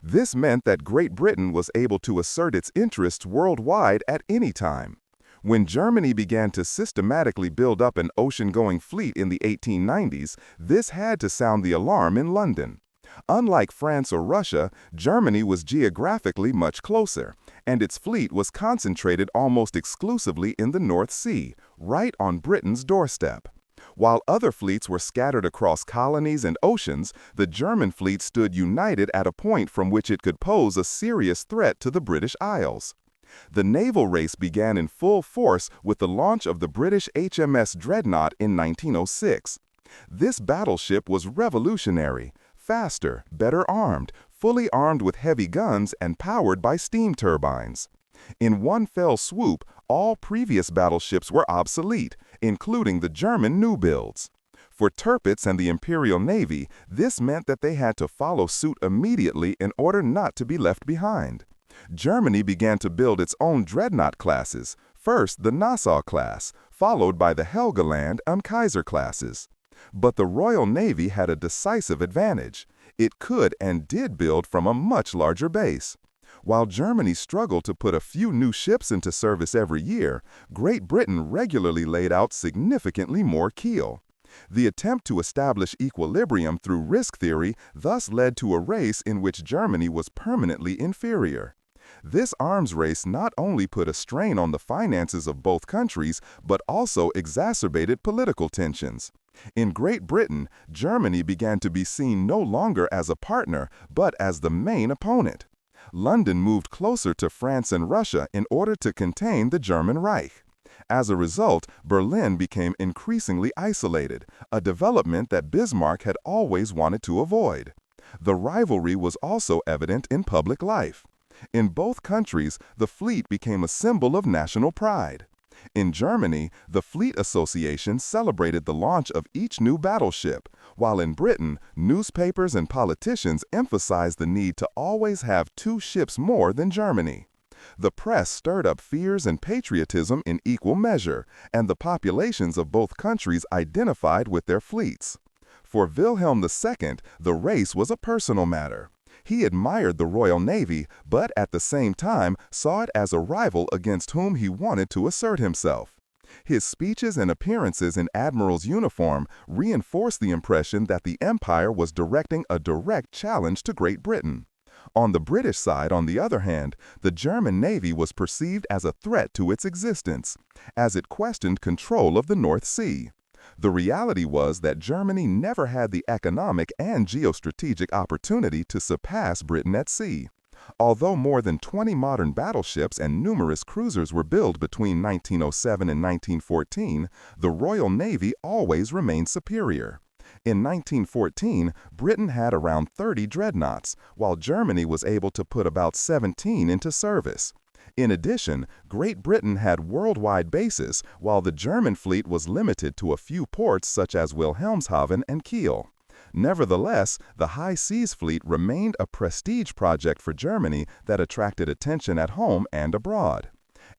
This meant that Great Britain was able to assert its interests worldwide at any time. When Germany began to systematically build up an ocean-going fleet in the 1890s, this had to sound the alarm in London. Unlike France or Russia, Germany was geographically much closer, and its fleet was concentrated almost exclusively in the North Sea, right on Britain's doorstep. While other fleets were scattered across colonies and oceans, the German fleet stood united at a point from which it could pose a serious threat to the British Isles. The naval race began in full force with the launch of the British HMS Dreadnought in 1906. This battleship was revolutionary, faster, better armed, fully armed with heavy guns and powered by steam turbines. In one fell swoop, all previous battleships were obsolete, including the German new builds. For Tirpitz and the Imperial Navy, this meant that they had to follow suit immediately in order not to be left behind. Germany began to build its own dreadnought classes, first the Nassau class, followed by the Helgoland and Kaiser classes. But the Royal Navy had a decisive advantage. It could and did build from a much larger base. While Germany struggled to put a few new ships into service every year, Great Britain regularly laid out significantly more keel. The attempt to establish equilibrium through risk theory thus led to a race in which Germany was permanently inferior. This arms race not only put a strain on the finances of both countries, but also exacerbated political tensions. In Great Britain, Germany began to be seen no longer as a partner, but as the main opponent. London moved closer to France and Russia in order to contain the German Reich. As a result, Berlin became increasingly isolated, a development that Bismarck had always wanted to avoid. The rivalry was also evident in public life. In both countries, the fleet became a symbol of national pride. In Germany, the Fleet Association celebrated the launch of each new battleship, while in Britain, newspapers and politicians emphasized the need to always have two ships more than Germany. The press stirred up fears and patriotism in equal measure, and the populations of both countries identified with their fleets. For Wilhelm II, the race was a personal matter. He admired the Royal Navy, but at the same time saw it as a rival against whom he wanted to assert himself. His speeches and appearances in Admiral's uniform reinforced the impression that the Empire was directing a direct challenge to Great Britain. On the British side, on the other hand, the German Navy was perceived as a threat to its existence, as it questioned control of the North Sea. The reality was that Germany never had the economic and geostrategic opportunity to surpass Britain at sea. Although more than 20 modern battleships and numerous cruisers were built between 1907 and 1914, the Royal Navy always remained superior. In 1914, Britain had around 30 dreadnoughts, while Germany was able to put about 17 into service. In addition, Great Britain had worldwide bases, while the German fleet was limited to a few ports such as Wilhelmshaven and Kiel. Nevertheless, the High Seas Fleet remained a prestige project for Germany that attracted attention at home and abroad.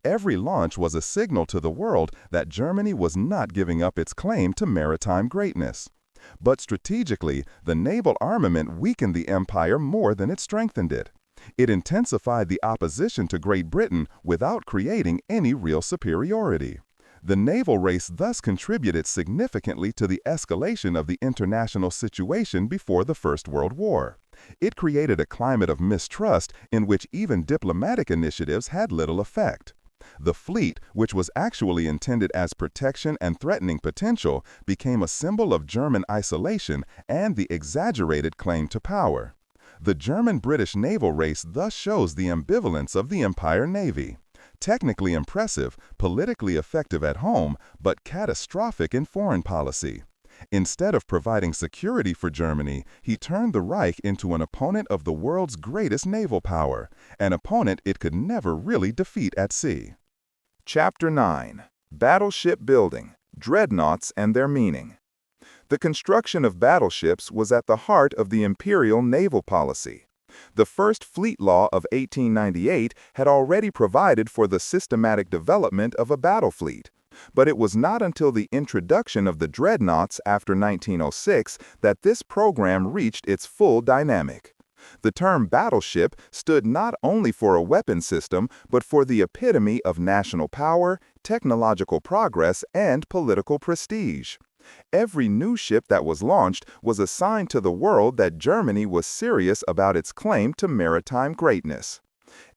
Every launch was a signal to the world that Germany was not giving up its claim to maritime greatness. But strategically, the naval armament weakened the empire more than it strengthened it. It intensified the opposition to Great Britain without creating any real superiority. The naval race thus contributed significantly to the escalation of the international situation before the First World War. It created a climate of mistrust in which even diplomatic initiatives had little effect. The fleet, which was actually intended as protection and threatening potential, became a symbol of German isolation and the exaggerated claim to power. The German-British naval race thus shows the ambivalence of the Empire Navy. Technically impressive, politically effective at home, but catastrophic in foreign policy. Instead of providing security for Germany, he turned the Reich into an opponent of the world's greatest naval power, an opponent it could never really defeat at sea. Chapter 9. Battleship Building, Dreadnoughts and Their Meaning. The construction of battleships was at the heart of the imperial naval policy. The first fleet law of 1898 had already provided for the systematic development of a battle fleet. But it was not until the introduction of the dreadnoughts after 1906 that this program reached its full dynamic. The term battleship stood not only for a weapon system, but for the epitome of national power, technological progress, and political prestige. Every new ship that was launched was a sign to the world that Germany was serious about its claim to maritime greatness.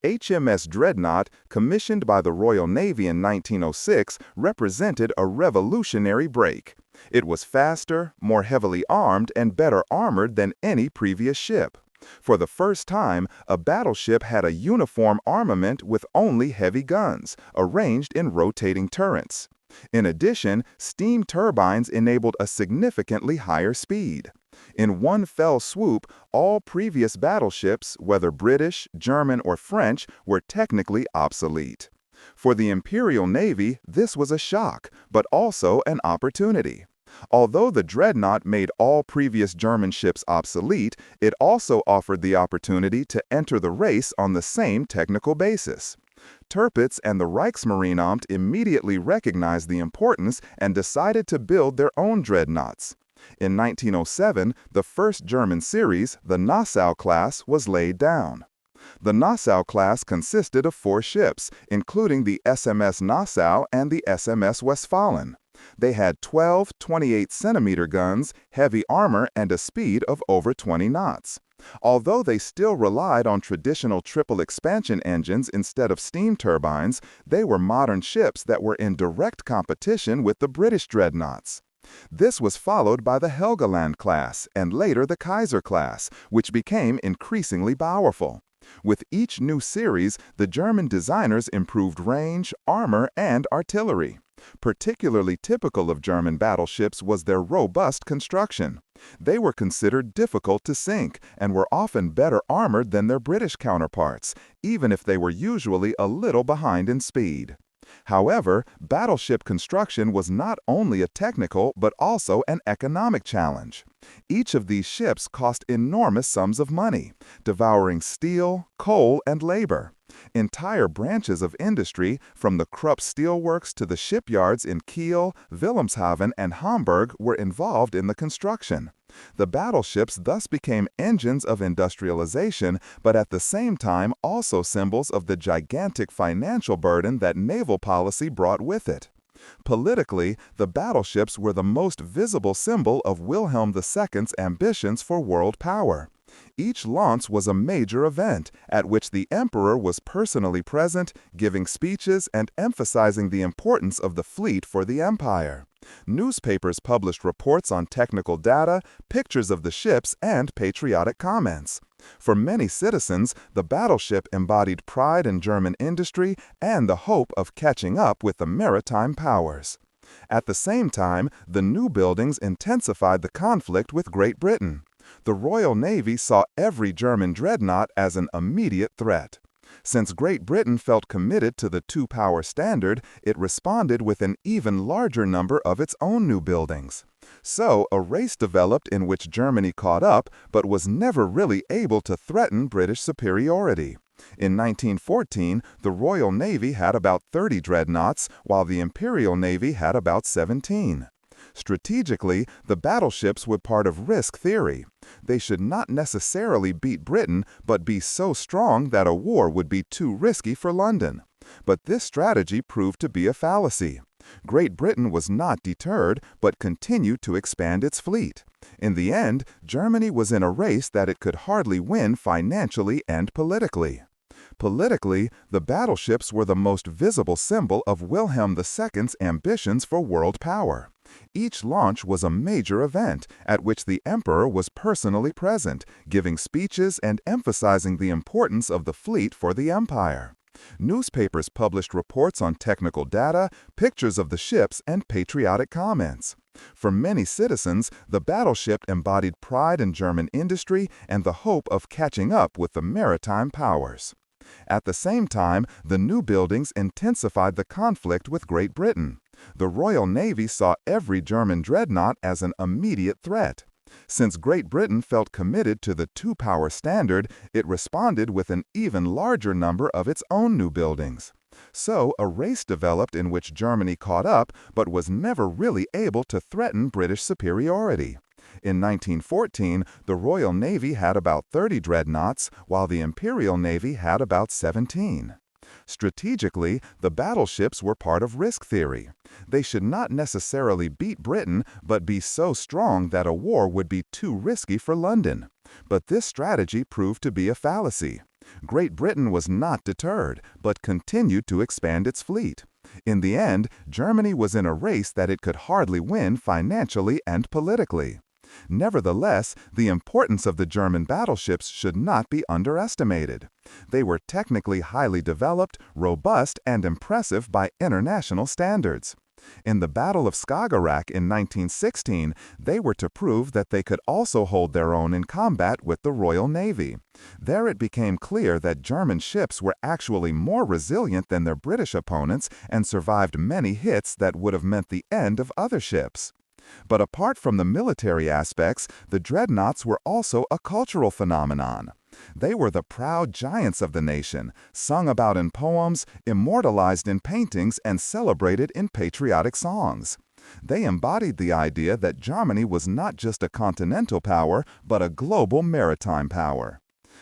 HMS Dreadnought, commissioned by the Royal Navy in 1906, represented a revolutionary break. It was faster, more heavily armed, and better armored than any previous ship. For the first time, a battleship had a uniform armament with only heavy guns, arranged in rotating turrets. In addition, steam turbines enabled a significantly higher speed. In one fell swoop, all previous battleships, whether British, German, or French, were technically obsolete. For the Imperial Navy, this was a shock, but also an opportunity. Although the dreadnought made all previous German ships obsolete, it also offered the opportunity to enter the race on the same technical basis. Tirpitz and the Reichsmarinamt immediately recognized the importance and decided to build their own dreadnoughts. In 1907, the first German series, the Nassau class, was laid down. The Nassau class consisted of 4 ships, including the SMS Nassau and the SMS Westfalen. They had 12 28-centimeter guns, heavy armor, and a speed of over 20 knots. Although they still relied on traditional triple expansion engines instead of steam turbines, they were modern ships that were in direct competition with the British dreadnoughts. This was followed by the Helgoland class and later the Kaiser class, which became increasingly powerful. With each new series, the German designers improved range, armor, and artillery. Particularly typical of German battleships was their robust construction. They were considered difficult to sink and were often better armored than their British counterparts, even if they were usually a little behind in speed. However, battleship construction was not only a technical but also an economic challenge. Each of these ships cost enormous sums of money, devouring steel, coal, and labor. Entire branches of industry, from the Krupp steelworks to the shipyards in Kiel, Wilhelmshaven, and Hamburg, were involved in the construction. The battleships thus became engines of industrialization, but at the same time also symbols of the gigantic financial burden that naval policy brought with it. Politically, the battleships were the most visible symbol of Wilhelm II's ambitions for world power. Each launch was a major event at which the emperor was personally present, giving speeches and emphasizing the importance of the fleet for the empire. Newspapers published reports on technical data, pictures of the ships, and patriotic comments. For many citizens, the battleship embodied pride in German industry and the hope of catching up with the maritime powers. At the same time, the new buildings intensified the conflict with Great Britain. The Royal Navy saw every German dreadnought as an immediate threat. Since Great Britain felt committed to the two-power standard, it responded with an even larger number of its own new buildings. So, a race developed in which Germany caught up, but was never really able to threaten British superiority. In 1914, the Royal Navy had about 30 dreadnoughts, while the Imperial Navy had about 17. Strategically, the battleships were part of risk theory. They should not necessarily beat Britain, but be so strong that a war would be too risky for London. But this strategy proved to be a fallacy. Great Britain was not deterred, but continued to expand its fleet. In the end, Germany was in a race that it could hardly win financially and politically. Politically, the battleships were the most visible symbol of Wilhelm II's ambitions for world power. Each launch was a major event at which the emperor was personally present, giving speeches and emphasizing the importance of the fleet for the empire. Newspapers published reports on technical data, pictures of the ships, and patriotic comments. For many citizens, the battleship embodied pride in German industry and the hope of catching up with the maritime powers. At the same time, the new buildings intensified the conflict with Great Britain. The Royal Navy saw every German dreadnought as an immediate threat. Since Great Britain felt committed to the two-power standard, it responded with an even larger number of its own new buildings. So, a race developed in which Germany caught up, but was never really able to threaten British superiority. In 1914, the Royal Navy had about 30 dreadnoughts, while the Imperial Navy had about 17. Strategically, the battleships were part of risk theory. They should not necessarily beat Britain, but be so strong that a war would be too risky for London. But this strategy proved to be a fallacy. Great Britain was not deterred, but continued to expand its fleet. In the end, Germany was in a race that it could hardly win financially and politically. Nevertheless, the importance of the German battleships should not be underestimated. They were technically highly developed, robust, and impressive by international standards. In the Battle of Skagerrak in 1916, they were to prove that they could also hold their own in combat with the Royal Navy. There it became clear that German ships were actually more resilient than their British opponents and survived many hits that would have meant the end of other ships. But apart from the military aspects, the dreadnoughts were also a cultural phenomenon. They were the proud giants of the nation, sung about in poems, immortalized in paintings, and celebrated in patriotic songs. They embodied the idea that Germany was not just a continental power, but a global maritime power.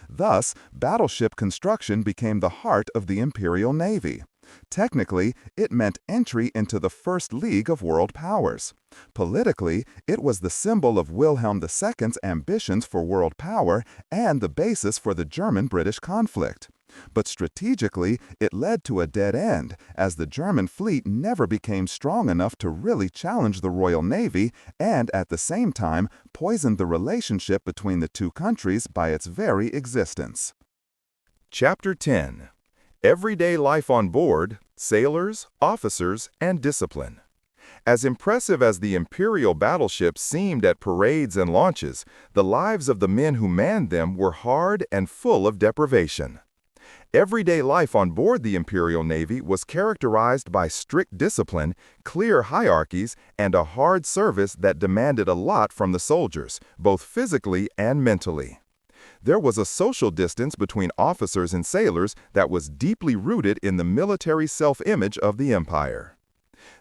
Thus, battleship construction became the heart of the Imperial Navy. Technically, it meant entry into the first league of world powers. Politically, it was the symbol of Wilhelm II's ambitions for world power and the basis for the German-British conflict. But strategically, it led to a dead end, as the German fleet never became strong enough to really challenge the Royal Navy and, at the same time, poisoned the relationship between the two countries by its very existence. Chapter 10. Everyday Life on Board, Sailors, Officers, and Discipline. As impressive as the Imperial battleships seemed at parades and launches, the lives of the men who manned them were hard and full of deprivation. Everyday life on board the Imperial Navy was characterized by strict discipline, clear hierarchies, and a hard service that demanded a lot from the soldiers, both physically and mentally. There was a social distance between officers and sailors that was deeply rooted in the military self-image of the empire.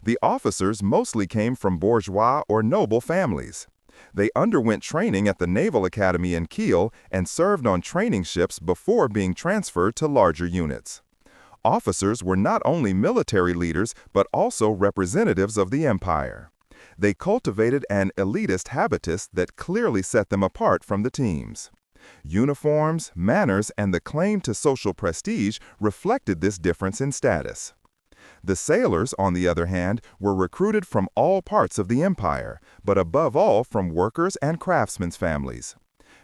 The officers mostly came from bourgeois or noble families. They underwent training at the Naval Academy in Kiel and served on training ships before being transferred to larger units. Officers were not only military leaders but also representatives of the empire. They cultivated an elitist habitus that clearly set them apart from the teams. Uniforms, manners, and the claim to social prestige reflected this difference in status. The sailors, on the other hand, were recruited from all parts of the empire, but above all from workers' and craftsmen's families.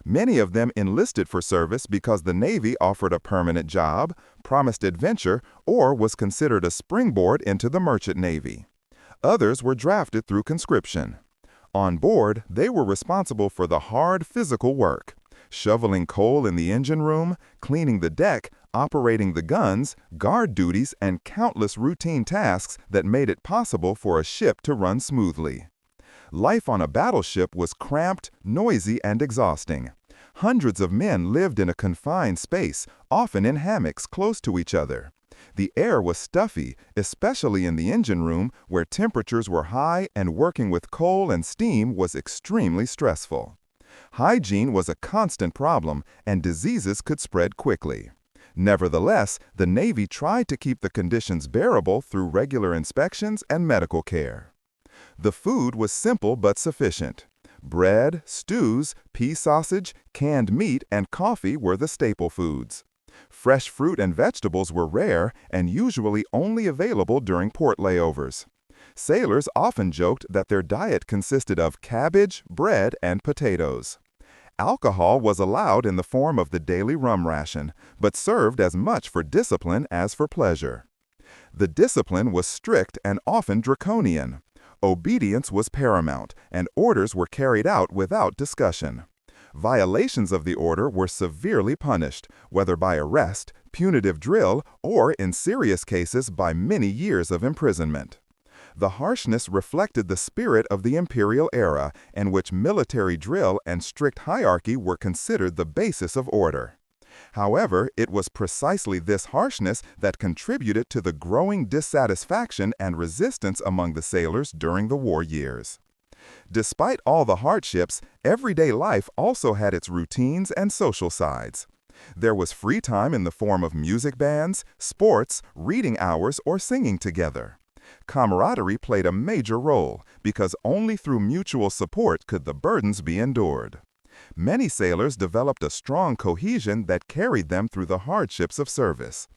Many of them enlisted for service because the Navy offered a permanent job, promised adventure, or was considered a springboard into the merchant navy. Others were drafted through conscription. On board, they were responsible for the hard physical work: shoveling coal in the engine room, cleaning the deck, operating the guns, guard duties, and countless routine tasks that made it possible for a ship to run smoothly. Life on a battleship was cramped, noisy, and exhausting. Hundreds of men lived in a confined space, often in hammocks close to each other. The air was stuffy, especially in the engine room, where temperatures were high and working with coal and steam was extremely stressful. Hygiene was a constant problem, and diseases could spread quickly. Nevertheless, the Navy tried to keep the conditions bearable through regular inspections and medical care. The food was simple but sufficient. Bread, stews, pea sausage, canned meat, and coffee were the staple foods. Fresh fruit and vegetables were rare and usually only available during port layovers. Sailors often joked that their diet consisted of cabbage, bread, and potatoes. Alcohol was allowed in the form of the daily rum ration, but served as much for discipline as for pleasure. The discipline was strict and often draconian. Obedience was paramount, and orders were carried out without discussion. Violations of the order were severely punished, whether by arrest, punitive drill, or, in serious cases, by many years of imprisonment. The harshness reflected the spirit of the imperial era, in which military drill and strict hierarchy were considered the basis of order. However, it was precisely this harshness that contributed to the growing dissatisfaction and resistance among the sailors during the war years. Despite all the hardships, everyday life also had its routines and social sides. There was free time in the form of music bands, sports, reading hours, or singing together. Camaraderie played a major role, because only through mutual support could the burdens be endured. Many sailors developed a strong cohesion that carried them through the hardships of service.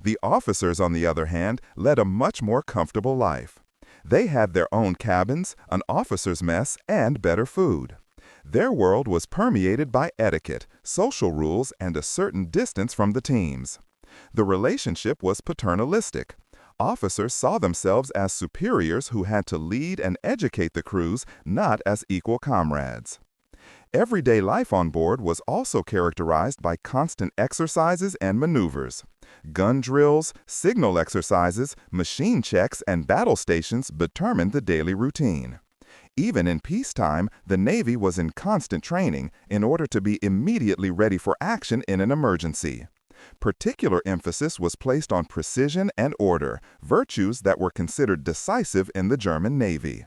The officers, on the other hand, led a much more comfortable life. They had their own cabins, an officer's mess, and better food. Their world was permeated by etiquette, social rules, and a certain distance from the teams. The relationship was paternalistic. Officers saw themselves as superiors who had to lead and educate the crews, not as equal comrades. Everyday life on board was also characterized by constant exercises and maneuvers. Gun drills, signal exercises, machine checks, and battle stations determined the daily routine. Even in peacetime, the Navy was in constant training in order to be immediately ready for action in an emergency. Particular emphasis was placed on precision and order, virtues that were considered decisive in the German Navy.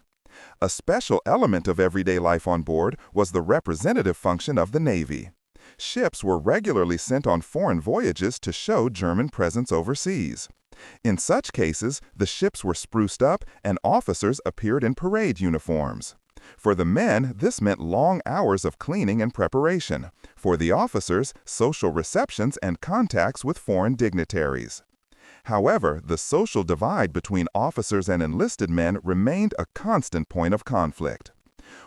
A special element of everyday life on board was the representative function of the Navy. Ships were regularly sent on foreign voyages to show German presence overseas. In such cases, the ships were spruced up and officers appeared in parade uniforms. For the men, this meant long hours of cleaning and preparation. For the officers, social receptions and contacts with foreign dignitaries. However, the social divide between officers and enlisted men remained a constant point of conflict.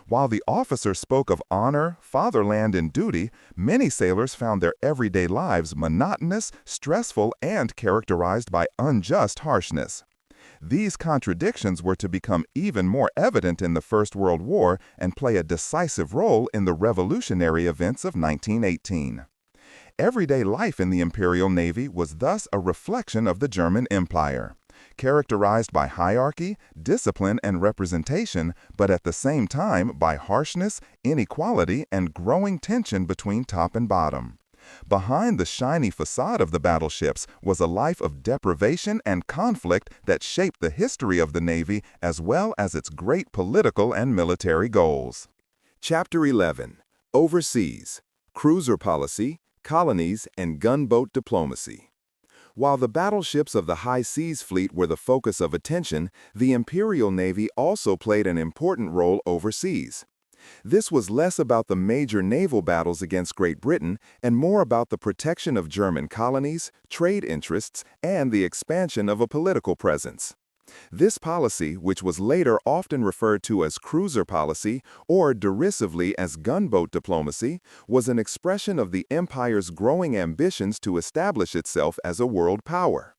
While the officers spoke of honor, fatherland, and duty, many sailors found their everyday lives monotonous, stressful, and characterized by unjust harshness. These contradictions were to become even more evident in the First World War and play a decisive role in the revolutionary events of 1918. Everyday life in the Imperial Navy was thus a reflection of the German Empire, characterized by hierarchy, discipline, and representation, but at the same time by harshness, inequality, and growing tension between top and bottom. Behind the shiny facade of the battleships was a life of deprivation and conflict that shaped the history of the Navy as well as its great political and military goals. Chapter 11. Overseas: Cruiser Policy, Colonies, and Gunboat Diplomacy. While the battleships of the High Seas Fleet were the focus of attention, the Imperial Navy also played an important role overseas. This was less about the major naval battles against Great Britain and more about the protection of German colonies, trade interests, and the expansion of a political presence. This policy, which was later often referred to as cruiser policy or derisively as gunboat diplomacy, was an expression of the empire's growing ambitions to establish itself as a world power.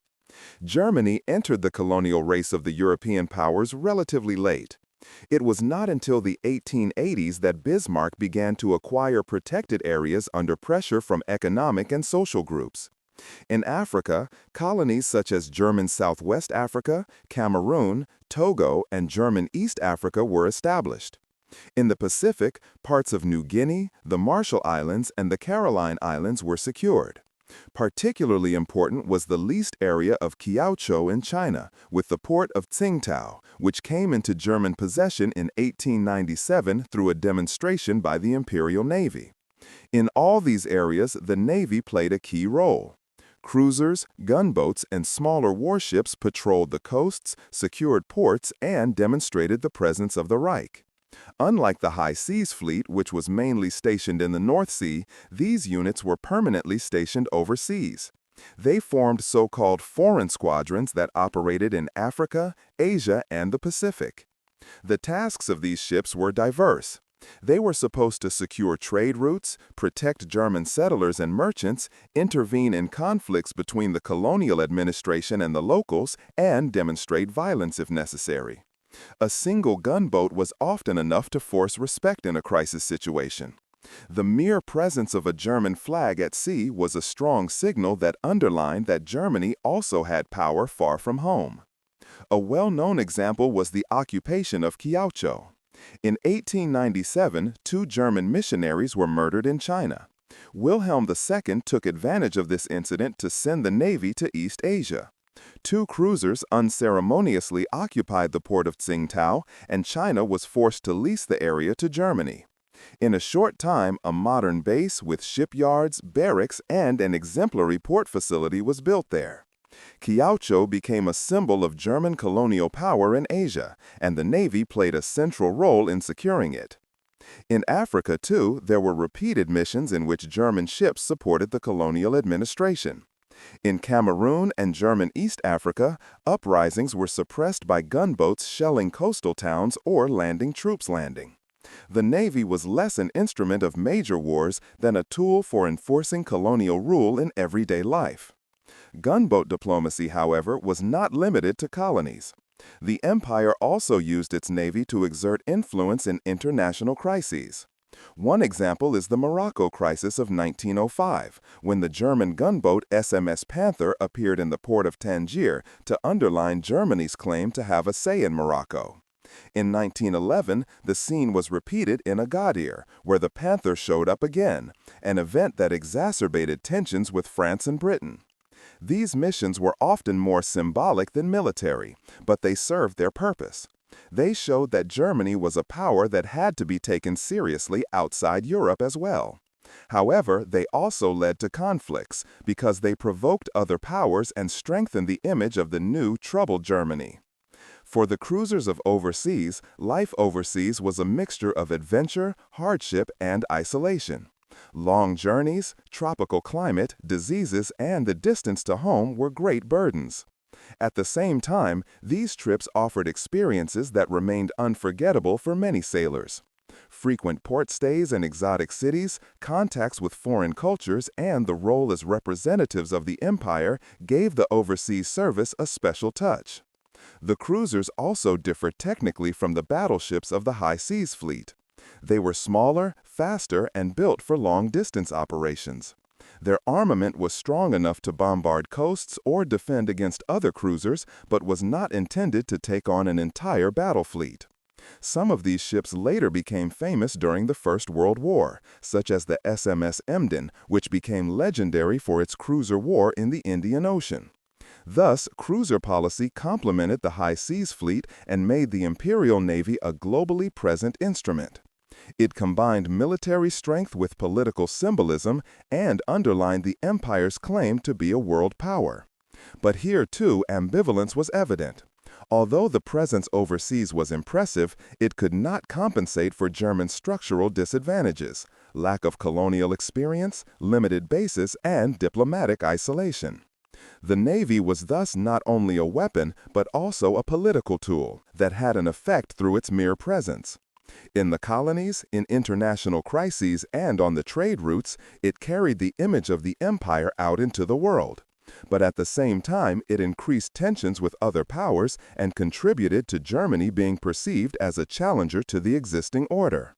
Germany entered the colonial race of the European powers relatively late. It was not until the 1880s that Bismarck began to acquire protected areas under pressure from economic and social groups. In Africa, colonies such as German Southwest Africa, Cameroon, Togo, and German East Africa were established. In the Pacific, parts of New Guinea, the Marshall Islands, and the Caroline Islands were secured. Particularly important was the leased area of Kiautschou in China, with the port of Tsingtao, which came into German possession in 1897 through a demonstration by the Imperial Navy. In all these areas, the Navy played a key role. Cruisers, gunboats, and smaller warships patrolled the coasts, secured ports, and demonstrated the presence of the Reich. Unlike the High Seas Fleet, which was mainly stationed in the North Sea, these units were permanently stationed overseas. They formed so-called foreign squadrons that operated in Africa, Asia, and the Pacific. The tasks of these ships were diverse. They were supposed to secure trade routes, protect German settlers and merchants, intervene in conflicts between the colonial administration and the locals, and demonstrate violence if necessary. A single gunboat was often enough to force respect in a crisis situation. The mere presence of a German flag at sea was a strong signal that underlined that Germany also had power far from home. A well-known example was the occupation of Kiautschou. In 1897, 2 German missionaries were murdered in China. Wilhelm II took advantage of this incident to send the Navy to East Asia. 2 cruisers unceremoniously occupied the port of Tsingtao, and China was forced to lease the area to Germany. In a short time, a modern base with shipyards, barracks, and an exemplary port facility was built there. Kiautschou became a symbol of German colonial power in Asia, and the Navy played a central role in securing it. In Africa, too, there were repeated missions in which German ships supported the colonial administration. In Cameroon and German East Africa, uprisings were suppressed by gunboats shelling coastal towns or landing troops landing. The Navy was less an instrument of major wars than a tool for enforcing colonial rule in everyday life. Gunboat diplomacy, however, was not limited to colonies. The empire also used its navy to exert influence in international crises. One example is the Morocco crisis of 1905, when the German gunboat SMS Panther appeared in the port of Tangier to underline Germany's claim to have a say in Morocco. In 1911, the scene was repeated in Agadir, where the Panther showed up again, an event that exacerbated tensions with France and Britain. These missions were often more symbolic than military, but they served their purpose. They showed that Germany was a power that had to be taken seriously outside Europe as well. However, they also led to conflicts because they provoked other powers and strengthened the image of the new troubled Germany. For the cruisers of overseas, life overseas was a mixture of adventure, hardship, and isolation. Long journeys, tropical climate, diseases, and the distance to home were great burdens. At the same time, these trips offered experiences that remained unforgettable for many sailors. Frequent port stays in exotic cities, contacts with foreign cultures, and the role as representatives of the empire gave the overseas service a special touch. The cruisers also differed technically from the battleships of the high seas fleet. They were smaller, faster, and built for long-distance operations. Their armament was strong enough to bombard coasts or defend against other cruisers, but was not intended to take on an entire battle fleet. Some of these ships later became famous during the First World War, such as the SMS Emden, which became legendary for its cruiser war in the Indian Ocean. Thus, cruiser policy complemented the high seas fleet and made the Imperial Navy a globally present instrument. It combined military strength with political symbolism and underlined the empire's claim to be a world power. But here, too, ambivalence was evident. Although the presence overseas was impressive, it could not compensate for German structural disadvantages, lack of colonial experience, limited bases, and diplomatic isolation. The Navy was thus not only a weapon, but also a political tool that had an effect through its mere presence. In the colonies, in international crises, and on the trade routes, it carried the image of the empire out into the world. But at the same time, it increased tensions with other powers and contributed to Germany being perceived as a challenger to the existing order.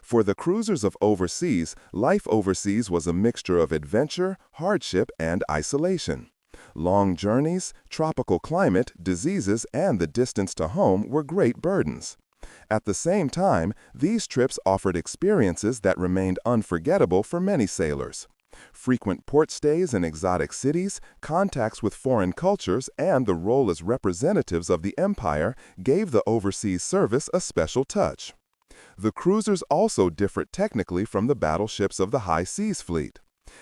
For the cruisers of overseas, life overseas was a mixture of adventure, hardship, and isolation. Long journeys, tropical climate, diseases, and the distance to home were great burdens. At the same time, these trips offered experiences that remained unforgettable for many sailors. Frequent port stays in exotic cities, contacts with foreign cultures, and the role as representatives of the empire gave the overseas service a special touch. The cruisers also differed technically from the battleships of the high seas fleet.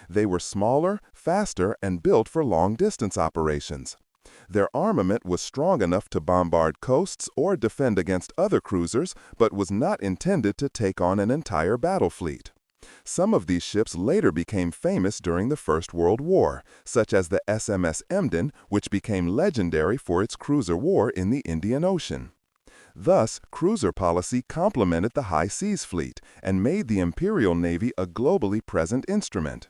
They were smaller, faster, and built for long-distance operations. Their armament was strong enough to bombard coasts or defend against other cruisers, but was not intended to take on an entire battle fleet. Some of these ships later became famous during the First World War, such as the SMS Emden, which became legendary for its cruiser war in the Indian Ocean. Thus, cruiser policy complemented the high seas fleet and made the Imperial Navy a globally present instrument.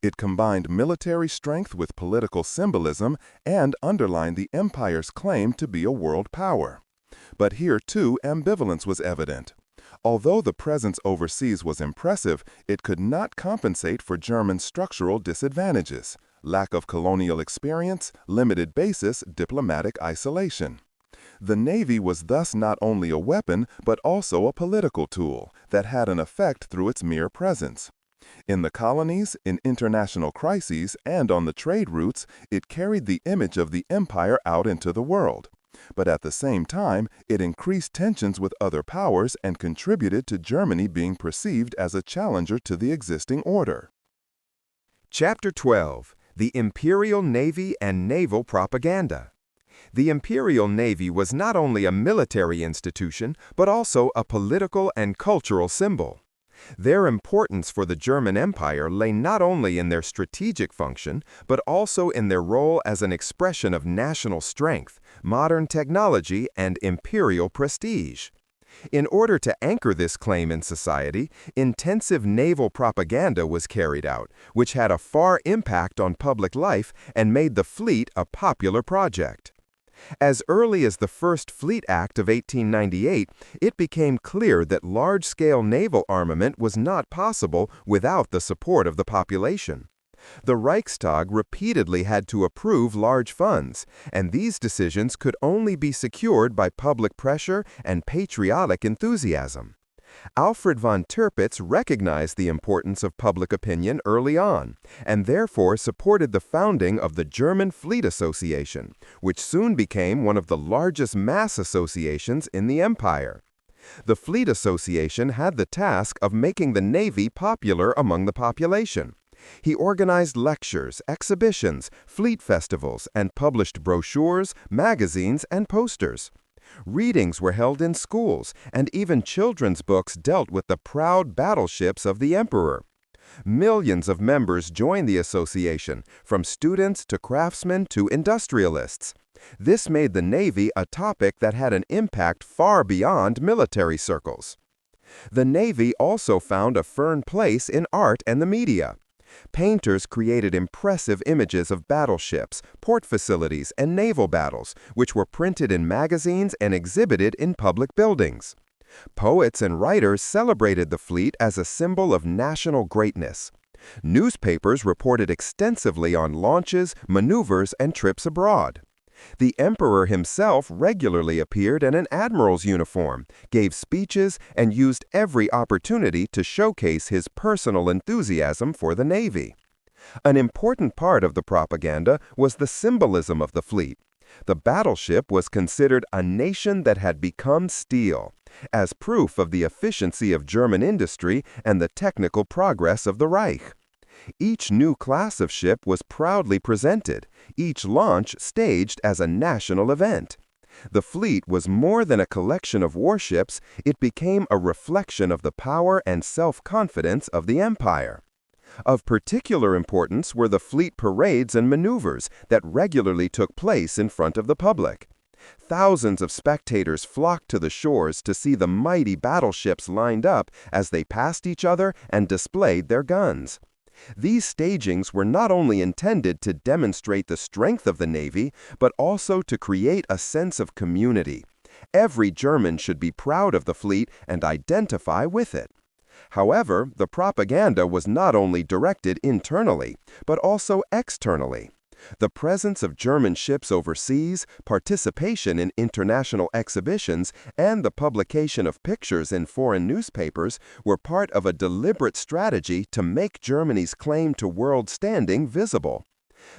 It combined military strength with political symbolism and underlined the empire's claim to be a world power. But here, too, ambivalence was evident. Although the presence overseas was impressive, it could not compensate for German structural disadvantages, lack of colonial experience, limited bases, diplomatic isolation. The Navy was thus not only a weapon, but also a political tool that had an effect through its mere presence. In the colonies, in international crises, and on the trade routes, it carried the image of the empire out into the world. But at the same time, it increased tensions with other powers and contributed to Germany being perceived as a challenger to the existing order. Chapter 12: The Imperial Navy and Naval Propaganda. The Imperial Navy was not only a military institution, but also a political and cultural symbol. Their importance for the German Empire lay not only in their strategic function, but also in their role as an expression of national strength, modern technology, and imperial prestige. In order to anchor this claim in society, intensive naval propaganda was carried out, which had a far impact on public life and made the fleet a popular project. As early as the First Fleet Act of 1898, it became clear that large-scale naval armament was not possible without the support of the population. The Reichstag repeatedly had to approve large funds, and these decisions could only be secured by public pressure and patriotic enthusiasm. Alfred von Tirpitz recognized the importance of public opinion early on, and therefore supported the founding of the German Fleet Association, which soon became one of the largest mass associations in the empire. The Fleet Association had the task of making the Navy popular among the population. He organized lectures, exhibitions, fleet festivals, and published brochures, magazines, and posters. Readings were held in schools, and even children's books dealt with the proud battleships of the emperor. Millions of members joined the association, from students to craftsmen to industrialists. This made the Navy a topic that had an impact far beyond military circles. The Navy also found a firm place in art and the media. Painters created impressive images of battleships, port facilities, and naval battles, which were printed in magazines and exhibited in public buildings. Poets and writers celebrated the fleet as a symbol of national greatness. Newspapers reported extensively on launches, maneuvers, and trips abroad. The emperor himself regularly appeared in an admiral's uniform, gave speeches, and used every opportunity to showcase his personal enthusiasm for the Navy. An important part of the propaganda was the symbolism of the fleet. The battleship was considered a nation that had become steel, as proof of the efficiency of German industry and the technical progress of the Reich. Each new class of ship was proudly presented, each launch staged as a national event. The fleet was more than a collection of warships, it became a reflection of the power and self-confidence of the empire. Of particular importance were the fleet parades and maneuvers that regularly took place in front of the public. Thousands of spectators flocked to the shores to see the mighty battleships lined up as they passed each other and displayed their guns. These stagings were not only intended to demonstrate the strength of the Navy, but also to create a sense of community. Every German should be proud of the fleet and identify with it. However, the propaganda was not only directed internally, but also externally. The presence of German ships overseas, participation in international exhibitions, and the publication of pictures in foreign newspapers were part of a deliberate strategy to make Germany's claim to world standing visible.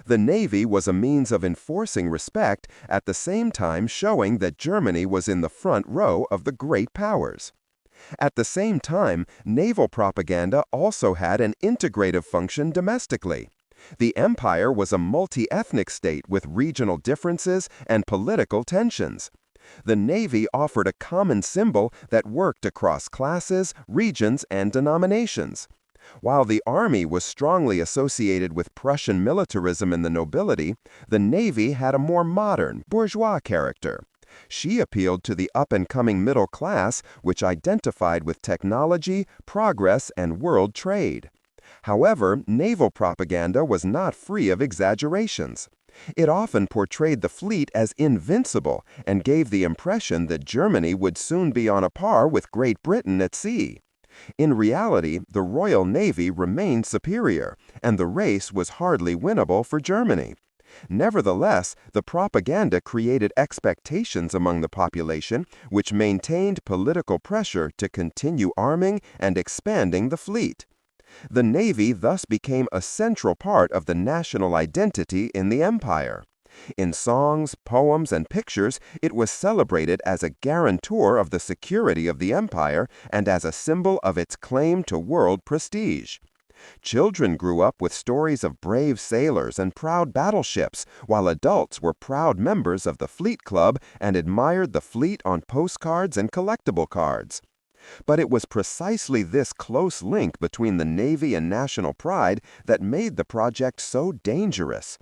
The Navy was a means of enforcing respect, at the same time showing that Germany was in the front row of the great powers. At the same time, naval propaganda also had an integrative function domestically. The empire was a multi-ethnic state with regional differences and political tensions. The Navy offered a common symbol that worked across classes, regions, and denominations. While the army was strongly associated with Prussian militarism and the nobility, the Navy had a more modern, bourgeois character. She appealed to the up-and-coming middle class, which identified with technology, progress, and world trade. However, naval propaganda was not free of exaggerations. It often portrayed the fleet as invincible and gave the impression that Germany would soon be on a par with Great Britain at sea. In reality, the Royal Navy remained superior, and the race was hardly winnable for Germany. Nevertheless, the propaganda created expectations among the population, which maintained political pressure to continue arming and expanding the fleet. The Navy thus became a central part of the national identity in the empire. In songs, poems, and pictures, it was celebrated as a guarantor of the security of the empire and as a symbol of its claim to world prestige. Children grew up with stories of brave sailors and proud battleships, while adults were proud members of the Fleet Club and admired the fleet on postcards and collectible cards. But it was precisely this close link between the Navy and national pride that made the project so dangerous.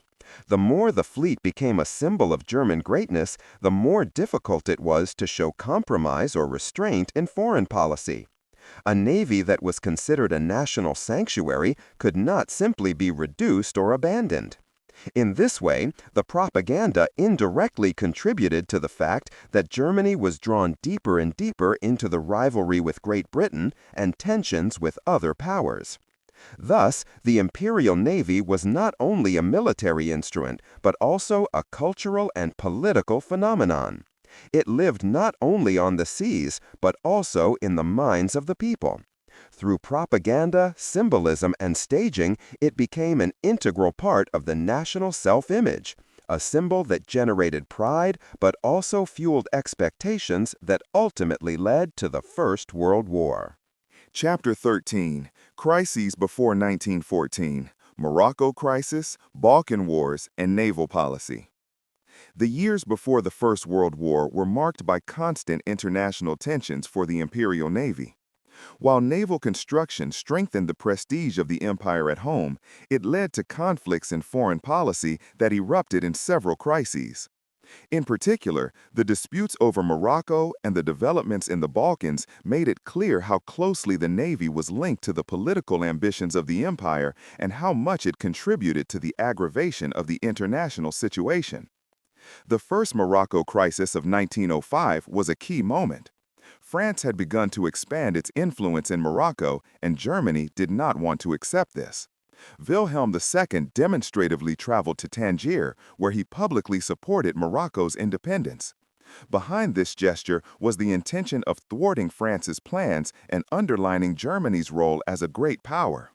The more the fleet became a symbol of German greatness, the more difficult it was to show compromise or restraint in foreign policy. A navy that was considered a national sanctuary could not simply be reduced or abandoned. In this way, the propaganda indirectly contributed to the fact that Germany was drawn deeper and deeper into the rivalry with Great Britain and tensions with other powers. Thus, the Imperial Navy was not only a military instrument, but also a cultural and political phenomenon. It lived not only on the seas, but also in the minds of the people. Through propaganda, symbolism, and staging, it became an integral part of the national self-image, a symbol that generated pride but also fueled expectations that ultimately led to the First World War. Chapter 13, Crises Before 1914, Morocco Crisis, Balkan Wars, and Naval Policy. The years before the First World War were marked by constant international tensions for the Imperial Navy. While naval construction strengthened the prestige of the empire at home, it led to conflicts in foreign policy that erupted in several crises. In particular, the disputes over Morocco and the developments in the Balkans made it clear how closely the Navy was linked to the political ambitions of the empire and how much it contributed to the aggravation of the international situation. The First Morocco Crisis of 1905 was a key moment. France had begun to expand its influence in Morocco, and Germany did not want to accept this. Wilhelm II demonstratively traveled to Tangier, where he publicly supported Morocco's independence. Behind this gesture was the intention of thwarting France's plans and underlining Germany's role as a great power.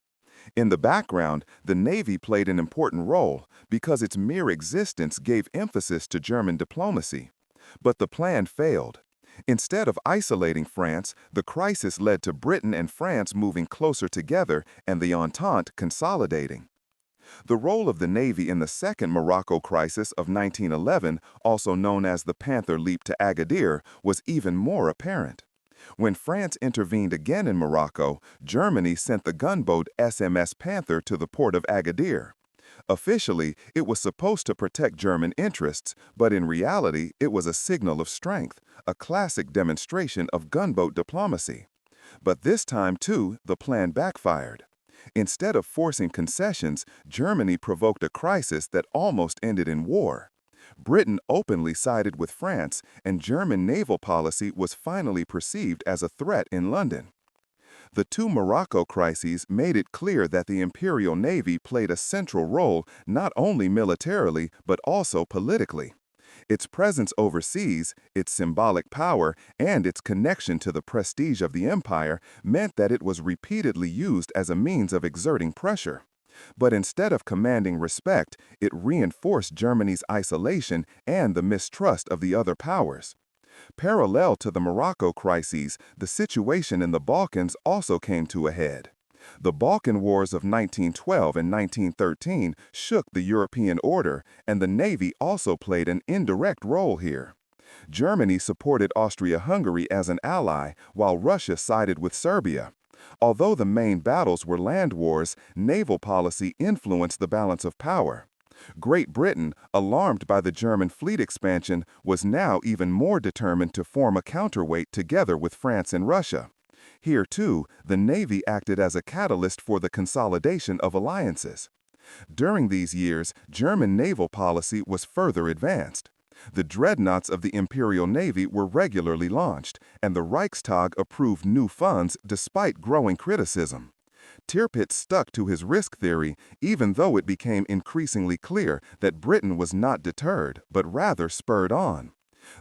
In the background, the Navy played an important role because its mere existence gave emphasis to German diplomacy. But the plan failed. Instead of isolating France, the crisis led to Britain and France moving closer together and the Entente consolidating. The role of the Navy in the Second Morocco Crisis of 1911, also known as the Panther Leap to Agadir, was even more apparent. When France intervened again in Morocco, Germany sent the gunboat SMS Panther to the port of Agadir. Officially, it was supposed to protect German interests, but in reality, it was a signal of strength, a classic demonstration of gunboat diplomacy. But this time, too, the plan backfired. Instead of forcing concessions, Germany provoked a crisis that almost ended in war. Britain openly sided with France, and German naval policy was finally perceived as a threat in London. The two Morocco crises made it clear that the Imperial Navy played a central role not only militarily but also politically. Its presence overseas, its symbolic power, and its connection to the prestige of the empire meant that it was repeatedly used as a means of exerting pressure. But instead of commanding respect, it reinforced Germany's isolation and the mistrust of the other powers. Parallel to the Morocco crises, the situation in the Balkans also came to a head. The Balkan Wars of 1912 and 1913 shook the European order, and the Navy also played an indirect role here. Germany supported Austria-Hungary as an ally, while Russia sided with Serbia. Although the main battles were land wars, naval policy influenced the balance of power. Great Britain, alarmed by the German fleet expansion, was now even more determined to form a counterweight together with France and Russia. Here, too, the Navy acted as a catalyst for the consolidation of alliances. During these years, German naval policy was further advanced. The dreadnoughts of the Imperial Navy were regularly launched, and the Reichstag approved new funds despite growing criticism. Tirpitz stuck to his risk theory, even though it became increasingly clear that Britain was not deterred, but rather spurred on.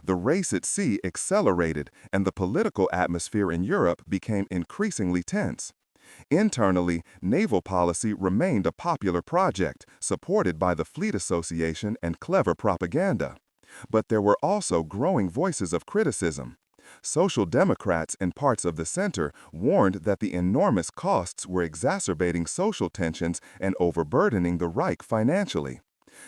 The race at sea accelerated, and the political atmosphere in Europe became increasingly tense. Internally, naval policy remained a popular project, supported by the Fleet Association and clever propaganda. But there were also growing voices of criticism. Social Democrats and parts of the center warned that the enormous costs were exacerbating social tensions and overburdening the Reich financially.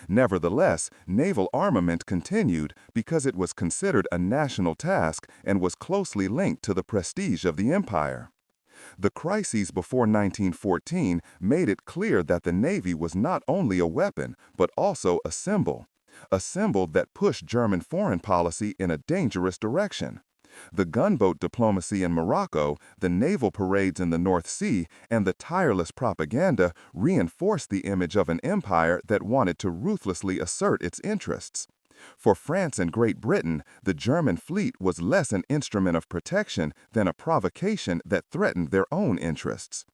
Nevertheless, naval armament continued because it was considered a national task and was closely linked to the prestige of the empire. The crises before 1914 made it clear that the Navy was not only a weapon, but also a symbol that pushed German foreign policy in a dangerous direction. The gunboat diplomacy in Morocco, the naval parades in the North Sea, and the tireless propaganda reinforced the image of an empire that wanted to ruthlessly assert its interests. For France and Great Britain, the German fleet was less an instrument of protection than a provocation that threatened their own interests.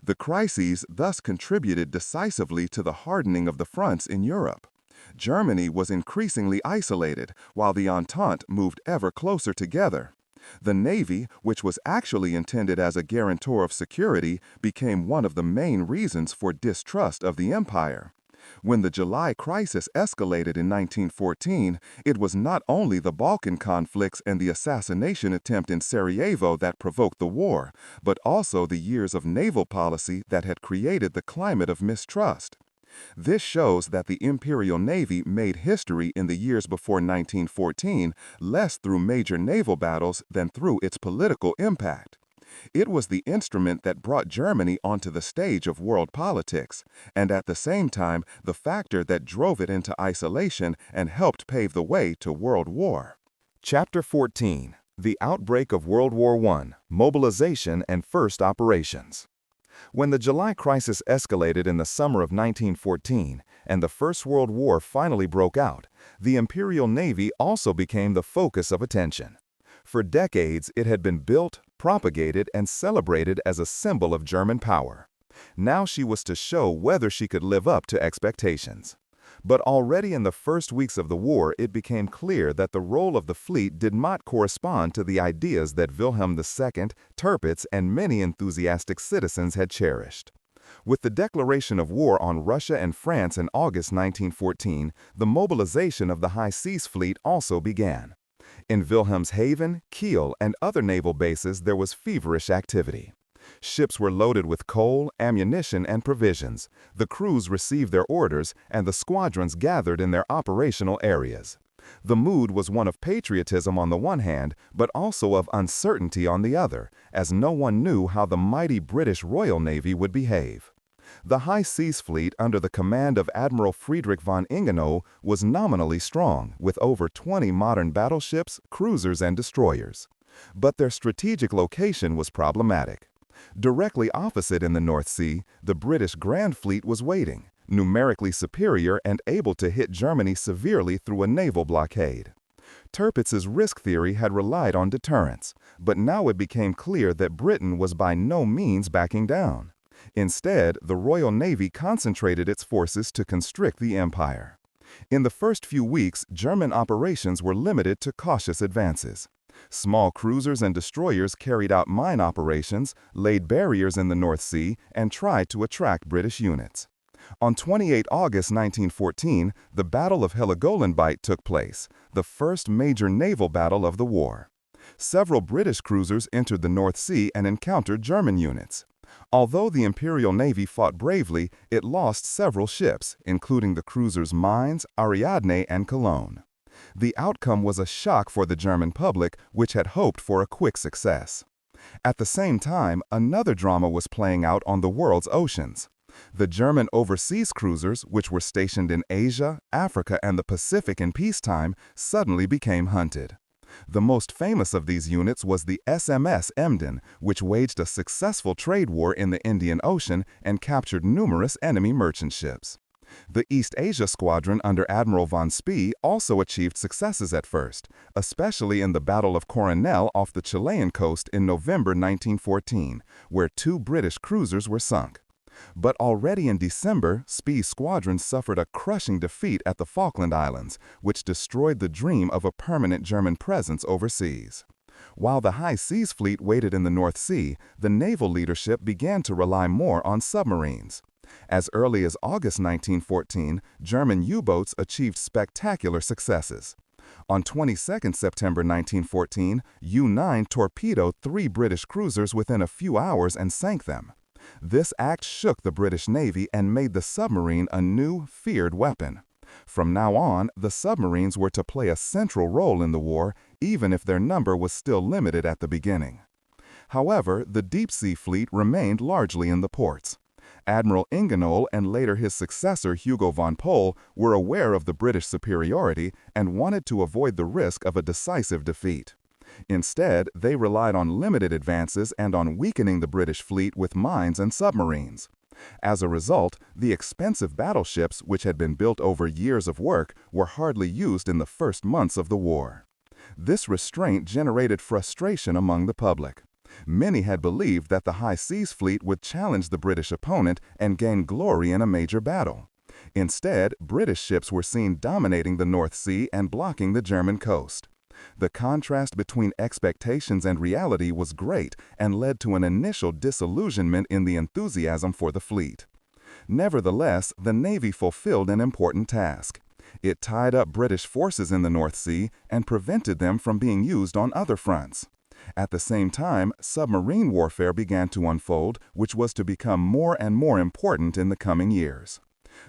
The crises thus contributed decisively to the hardening of the fronts in Europe. Germany was increasingly isolated, while the Entente moved ever closer together. The Navy, which was actually intended as a guarantor of security, became one of the main reasons for distrust of the empire. When the July crisis escalated in 1914, it was not only the Balkan conflicts and the assassination attempt in Sarajevo that provoked the war, but also the years of naval policy that had created the climate of mistrust. This shows that the Imperial Navy made history in the years before 1914 less through major naval battles than through its political impact. It was the instrument that brought Germany onto the stage of world politics, and at the same time, the factor that drove it into isolation and helped pave the way to World War. Chapter 14. The Outbreak of World War I, Mobilization and First Operations. When the July crisis escalated in the summer of 1914 and the First World War finally broke out, the Imperial Navy also became the focus of attention. For decades, it had been built, propagated, and celebrated as a symbol of German power. Now she was to show whether she could live up to expectations. But already in the first weeks of the war, it became clear that the role of the fleet did not correspond to the ideas that Wilhelm II, Tirpitz, and many enthusiastic citizens had cherished. With the declaration of war on Russia and France in August 1914, the mobilization of the High Seas Fleet also began. In Wilhelmshaven, Kiel, and other naval bases, there was feverish activity. Ships were loaded with coal, ammunition, and provisions. The crews received their orders, and the squadrons gathered in their operational areas. The mood was one of patriotism on the one hand, but also of uncertainty on the other, as no one knew how the mighty British Royal Navy would behave. The High Seas Fleet, under the command of Admiral Friedrich von Ingenohl, was nominally strong, with over 20 modern battleships, cruisers, and destroyers. But their strategic location was problematic. Directly opposite in the North Sea, the British Grand Fleet was waiting, numerically superior and able to hit Germany severely through a naval blockade. Tirpitz's risk theory had relied on deterrence, but now it became clear that Britain was by no means backing down. Instead, the Royal Navy concentrated its forces to constrict the empire. In the first few weeks, German operations were limited to cautious advances. Small cruisers and destroyers carried out mine operations, laid barriers in the North Sea, and tried to attract British units. On 28 August 1914, the Battle of Heligoland took place, the first major naval battle of the war. Several British cruisers entered the North Sea and encountered German units. Although the Imperial Navy fought bravely, it lost several ships, including the cruisers Mainz, Ariadne, and Cologne. The outcome was a shock for the German public, which had hoped for a quick success. At the same time, another drama was playing out on the world's oceans. The German overseas cruisers, which were stationed in Asia, Africa, and the Pacific in peacetime, suddenly became hunted. The most famous of these units was the SMS Emden, which waged a successful trade war in the Indian Ocean and captured numerous enemy merchant ships. The East Asia Squadron under Admiral von Spee also achieved successes at first, especially in the Battle of Coronel off the Chilean coast in November 1914, where 2 British cruisers were sunk. But already in December, Spee's squadron suffered a crushing defeat at the Falkland Islands, which destroyed the dream of a permanent German presence overseas. While the High Seas Fleet waited in the North Sea, the naval leadership began to rely more on submarines. As early as August 1914, German U-boats achieved spectacular successes. On 22 September 1914, U-9 torpedoed 3 British cruisers within a few hours and sank them. This act shook the British Navy and made the submarine a new, feared weapon. From now on, the submarines were to play a central role in the war, even if their number was still limited at the beginning. However, the deep-sea fleet remained largely in the ports. Admiral Ingenohl and later his successor Hugo von Pohl were aware of the British superiority and wanted to avoid the risk of a decisive defeat. Instead, they relied on limited advances and on weakening the British fleet with mines and submarines. As a result, the expensive battleships, which had been built over years of work, were hardly used in the first months of the war. This restraint generated frustration among the public. Many had believed that the High Seas Fleet would challenge the British opponent and gain glory in a major battle. Instead, British ships were seen dominating the North Sea and blocking the German coast. The contrast between expectations and reality was great and led to an initial disillusionment in the enthusiasm for the fleet. Nevertheless, the Navy fulfilled an important task. It tied up British forces in the North Sea and prevented them from being used on other fronts. At the same time, submarine warfare began to unfold, which was to become more and more important in the coming years.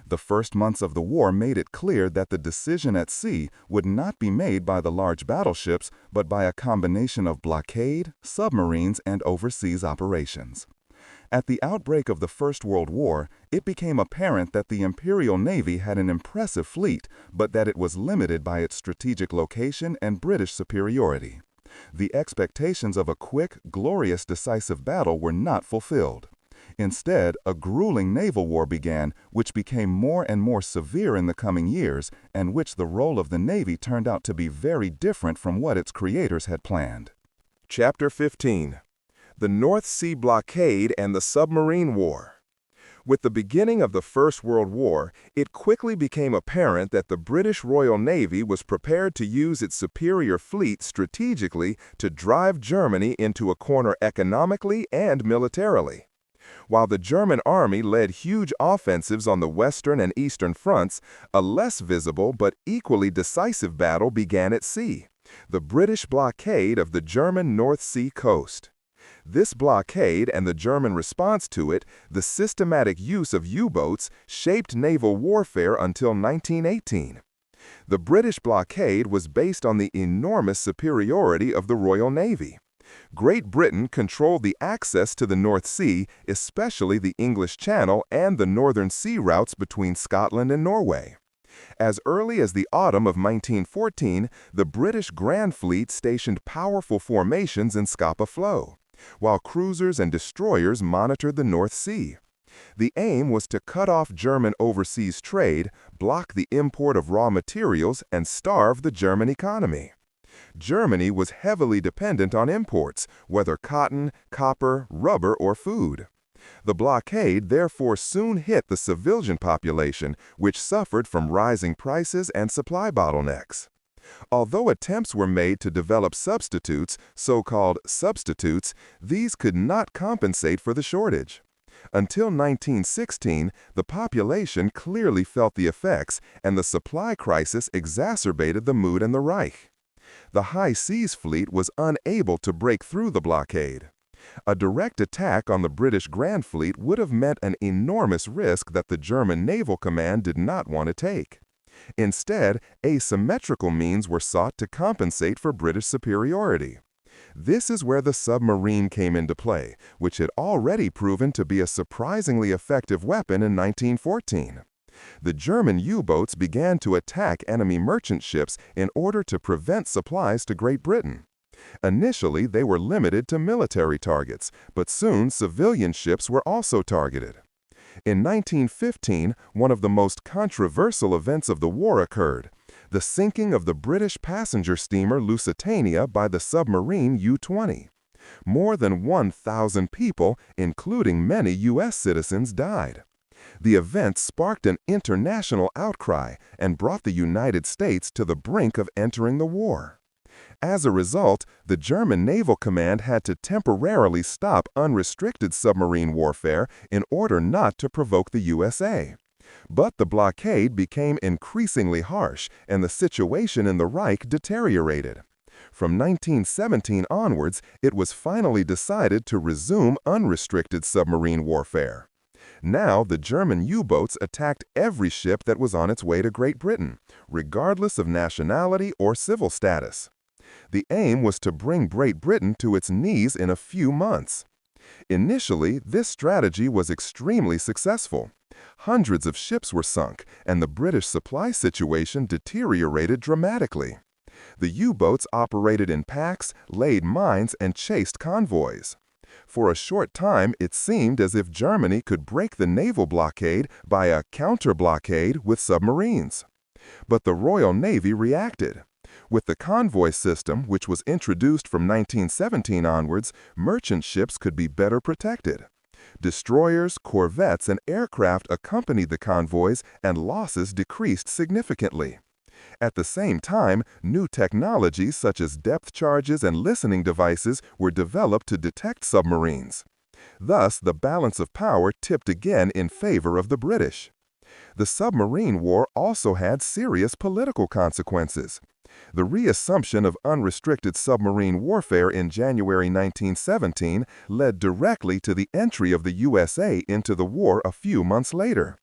The first months of the war made it clear that the decision at sea would not be made by the large battleships, but by a combination of blockade, submarines, and overseas operations. At the outbreak of the First World War, it became apparent that the Imperial Navy had an impressive fleet, but that it was limited by its strategic location and British superiority. The expectations of a quick, glorious, decisive battle were not fulfilled. Instead, a grueling naval war began, which became more and more severe in the coming years, and which the role of the Navy turned out to be very different from what its creators had planned. Chapter 15. The North Sea Blockade and the Submarine War. With the beginning of the First World War, it quickly became apparent that the British Royal Navy was prepared to use its superior fleet strategically to drive Germany into a corner economically and militarily. While the German army led huge offensives on the western and eastern fronts, a less visible but equally decisive battle began at sea, the British blockade of the German North Sea coast. This blockade and the German response to it, the systematic use of U-boats, shaped naval warfare until 1918. The British blockade was based on the enormous superiority of the Royal Navy. Great Britain controlled the access to the North Sea, especially the English Channel and the northern sea routes between Scotland and Norway. As early as the autumn of 1914, the British Grand Fleet stationed powerful formations in Scapa Flow, while cruisers and destroyers monitored the North Sea. The aim was to cut off German overseas trade, block the import of raw materials, and starve the German economy. Germany was heavily dependent on imports, whether cotton, copper, rubber, or food. The blockade therefore soon hit the civilian population, which suffered from rising prices and supply bottlenecks. Although attempts were made to develop substitutes, so-called substitutes, these could not compensate for the shortage. Until 1916, the population clearly felt the effects, and the supply crisis exacerbated the mood in the Reich. The High Seas Fleet was unable to break through the blockade. A direct attack on the British Grand Fleet would have meant an enormous risk that the German Naval Command did not want to take. Instead, asymmetrical means were sought to compensate for British superiority. This is where the submarine came into play, which had already proven to be a surprisingly effective weapon in 1914. The German U-boats began to attack enemy merchant ships in order to prevent supplies to Great Britain. Initially, they were limited to military targets, but soon civilian ships were also targeted. In 1915, one of the most controversial events of the war occurred: the sinking of the British passenger steamer Lusitania by the submarine U-20. More than 1,000 people, including many U.S. citizens, died. The event sparked an international outcry and brought the United States to the brink of entering the war. As a result, the German Naval Command had to temporarily stop unrestricted submarine warfare in order not to provoke the USA. But the blockade became increasingly harsh, and the situation in the Reich deteriorated. From 1917 onwards, it was finally decided to resume unrestricted submarine warfare. Now, the German U-boats attacked every ship that was on its way to Great Britain, regardless of nationality or civil status. The aim was to bring Great Britain to its knees in a few months. Initially, this strategy was extremely successful. Hundreds of ships were sunk, and the British supply situation deteriorated dramatically. The U-boats operated in packs, laid mines, and chased convoys. For a short time, it seemed as if Germany could break the naval blockade by a counter-blockade with submarines. But the Royal Navy reacted. With the convoy system, which was introduced from 1917 onwards, merchant ships could be better protected. Destroyers, corvettes, and aircraft accompanied the convoys, and losses decreased significantly. At the same time, new technologies such as depth charges and listening devices were developed to detect submarines. Thus, the balance of power tipped again in favor of the British. The submarine war also had serious political consequences. The reassumption of unrestricted submarine warfare in January 1917 led directly to the entry of the USA into the war a few months later.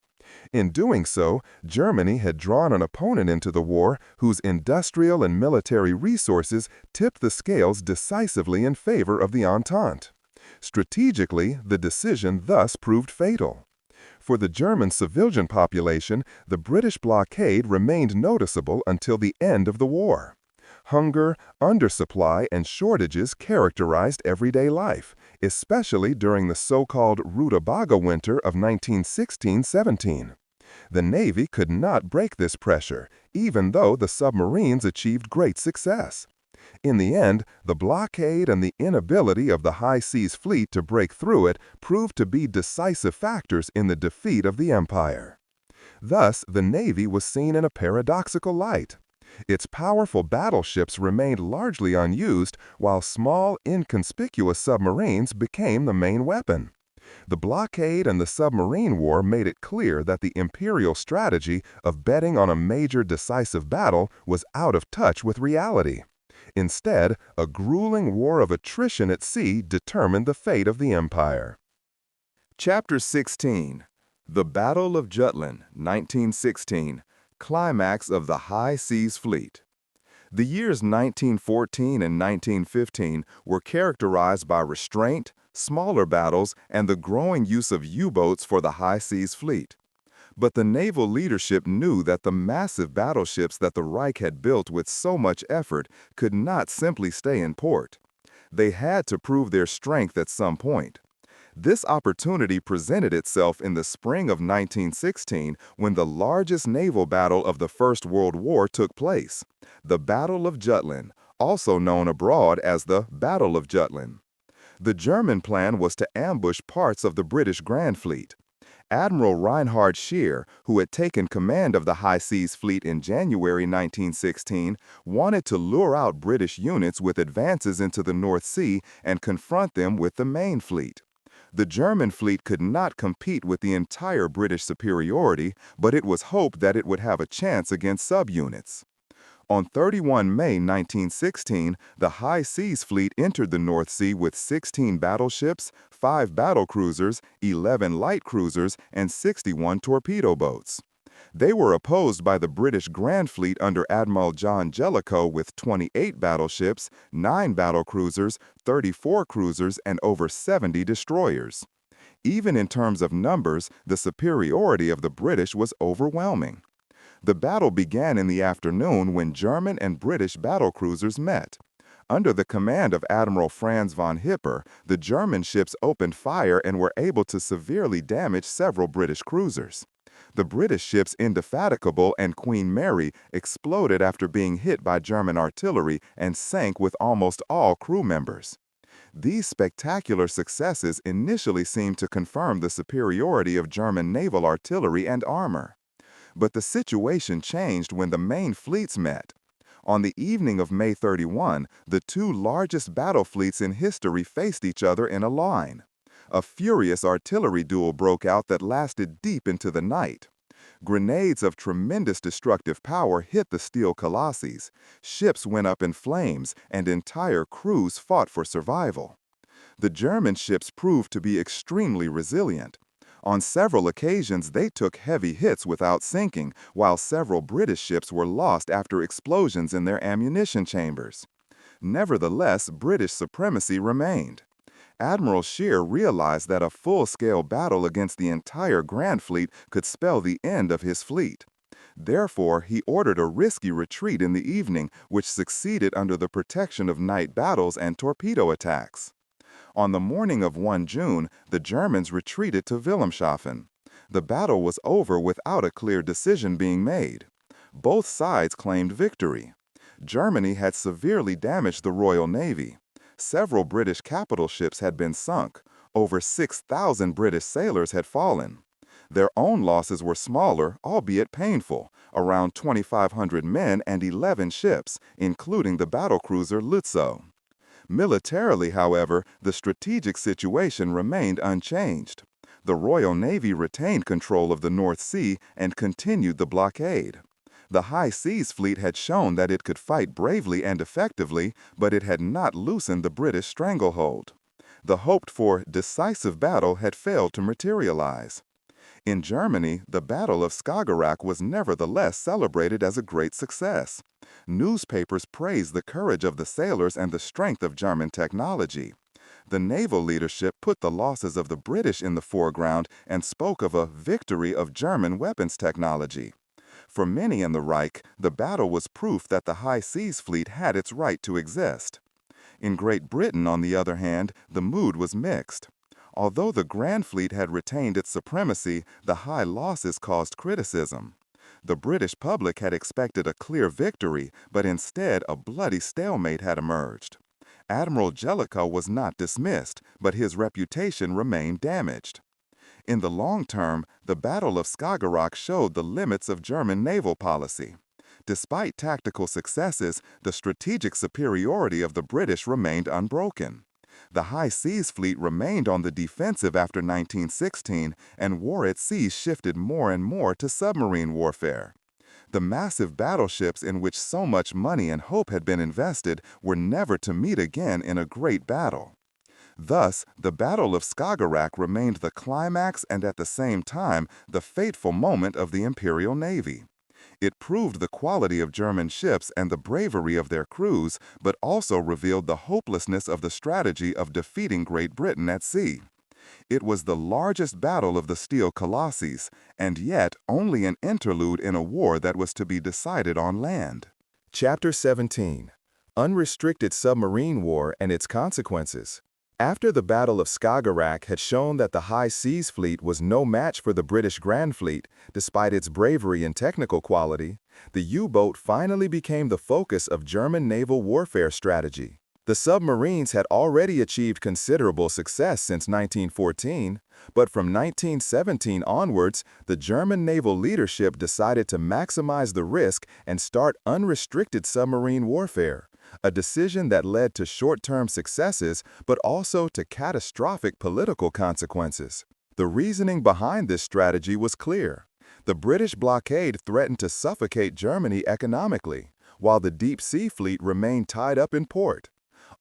In doing so, Germany had drawn an opponent into the war whose industrial and military resources tipped the scales decisively in favor of the Entente. Strategically, the decision thus proved fatal. For the German civilian population, the British blockade remained noticeable until the end of the war. Hunger, undersupply, and shortages characterized everyday life, especially during the so-called Rutabaga winter of 1916-17. The Navy could not break this pressure, even though the submarines achieved great success. In the end, the blockade and the inability of the high seas fleet to break through it proved to be decisive factors in the defeat of the empire. Thus, the Navy was seen in a paradoxical light. Its powerful battleships remained largely unused, while small, inconspicuous submarines became the main weapon. The blockade and the submarine war made it clear that the imperial strategy of betting on a major decisive battle was out of touch with reality. Instead, a grueling war of attrition at sea determined the fate of the empire. Chapter 16. The Battle of Jutland, 1916. Climax of the High Seas Fleet. The years 1914 and 1915 were characterized by restraint, smaller battles, and the growing use of U-boats for the high seas fleet. But the naval leadership knew that the massive battleships that the Reich had built with so much effort could not simply stay in port. They had to prove their strength at some point. This opportunity presented itself in the spring of 1916 when the largest naval battle of the First World War took place, the Battle of Jutland, also known abroad as the Battle of Jutland. The German plan was to ambush parts of the British Grand Fleet. Admiral Reinhard Scheer, who had taken command of the High Seas Fleet in January 1916, wanted to lure out British units with advances into the North Sea and confront them with the main fleet. The German fleet could not compete with the entire British superiority, but it was hoped that it would have a chance against subunits. On 31 May 1916, the High Seas Fleet entered the North Sea with 16 battleships, 5 battlecruisers, 11 light cruisers, and 61 torpedo boats. They were opposed by the British Grand Fleet under Admiral John Jellicoe with 28 battleships, 9 battlecruisers, 34 cruisers, and over 70 destroyers. Even in terms of numbers, the superiority of the British was overwhelming. The battle began in the afternoon when German and British battlecruisers met. Under the command of Admiral Franz von Hipper, the German ships opened fire and were able to severely damage several British cruisers. The British ships Indefatigable and Queen Mary exploded after being hit by German artillery and sank with almost all crew members. These spectacular successes initially seemed to confirm the superiority of German naval artillery and armor. But the situation changed when the main fleets met. On the evening of May 31, the two largest battle fleets in history faced each other in a line. A furious artillery duel broke out that lasted deep into the night. Grenades of tremendous destructive power hit the steel colossus. Ships went up in flames, and entire crews fought for survival. The German ships proved to be extremely resilient. On several occasions, they took heavy hits without sinking, while several British ships were lost after explosions in their ammunition chambers. Nevertheless, British supremacy remained. Admiral Scheer realized that a full-scale battle against the entire Grand Fleet could spell the end of his fleet. Therefore, he ordered a risky retreat in the evening, which succeeded under the protection of night battles and torpedo attacks. On the morning of 1 June, the Germans retreated to Wilhelmshaven. The battle was over without a clear decision being made. Both sides claimed victory. Germany had severely damaged the Royal Navy. Several British capital ships had been sunk. Over 6,000 British sailors had fallen. Their own losses were smaller, albeit painful, around 2,500 men and 11 ships, including the battlecruiser Lützow. Militarily, however, the strategic situation remained unchanged. The Royal Navy retained control of the North Sea and continued the blockade. The High Seas Fleet had shown that it could fight bravely and effectively, but it had not loosened the British stranglehold. The hoped-for decisive battle had failed to materialize. In Germany, the Battle of Skagerrak was nevertheless celebrated as a great success. Newspapers praised the courage of the sailors and the strength of German technology. The naval leadership put the losses of the British in the foreground and spoke of a victory of German weapons technology. For many in the Reich, the battle was proof that the High Seas Fleet had its right to exist. In Great Britain, on the other hand, the mood was mixed. Although the Grand Fleet had retained its supremacy, the high losses caused criticism. The British public had expected a clear victory, but instead a bloody stalemate had emerged. Admiral Jellicoe was not dismissed, but his reputation remained damaged. In the long term, the Battle of Skagerrak showed the limits of German naval policy. Despite tactical successes, the strategic superiority of the British remained unbroken. The High Seas Fleet remained on the defensive after 1916, and war at sea shifted more and more to submarine warfare. The massive battleships in which so much money and hope had been invested were never to meet again in a great battle. Thus, the Battle of Skagerrak remained the climax and at the same time the fateful moment of the Imperial Navy. It proved the quality of German ships and the bravery of their crews, but also revealed the hopelessness of the strategy of defeating Great Britain at sea. It was the largest battle of the Steel Colossus, and yet only an interlude in a war that was to be decided on land. Chapter 17. Unrestricted Submarine War and Its Consequences. After the Battle of Skagerrak had shown that the High Seas Fleet was no match for the British Grand Fleet, despite its bravery and technical quality, the U-boat finally became the focus of German naval warfare strategy. The submarines had already achieved considerable success since 1914, but from 1917 onwards, the German naval leadership decided to maximize the risk and start unrestricted submarine warfare, a decision that led to short-term successes but also to catastrophic political consequences. The reasoning behind this strategy was clear. The British blockade threatened to suffocate Germany economically, while the deep-sea fleet remained tied up in port.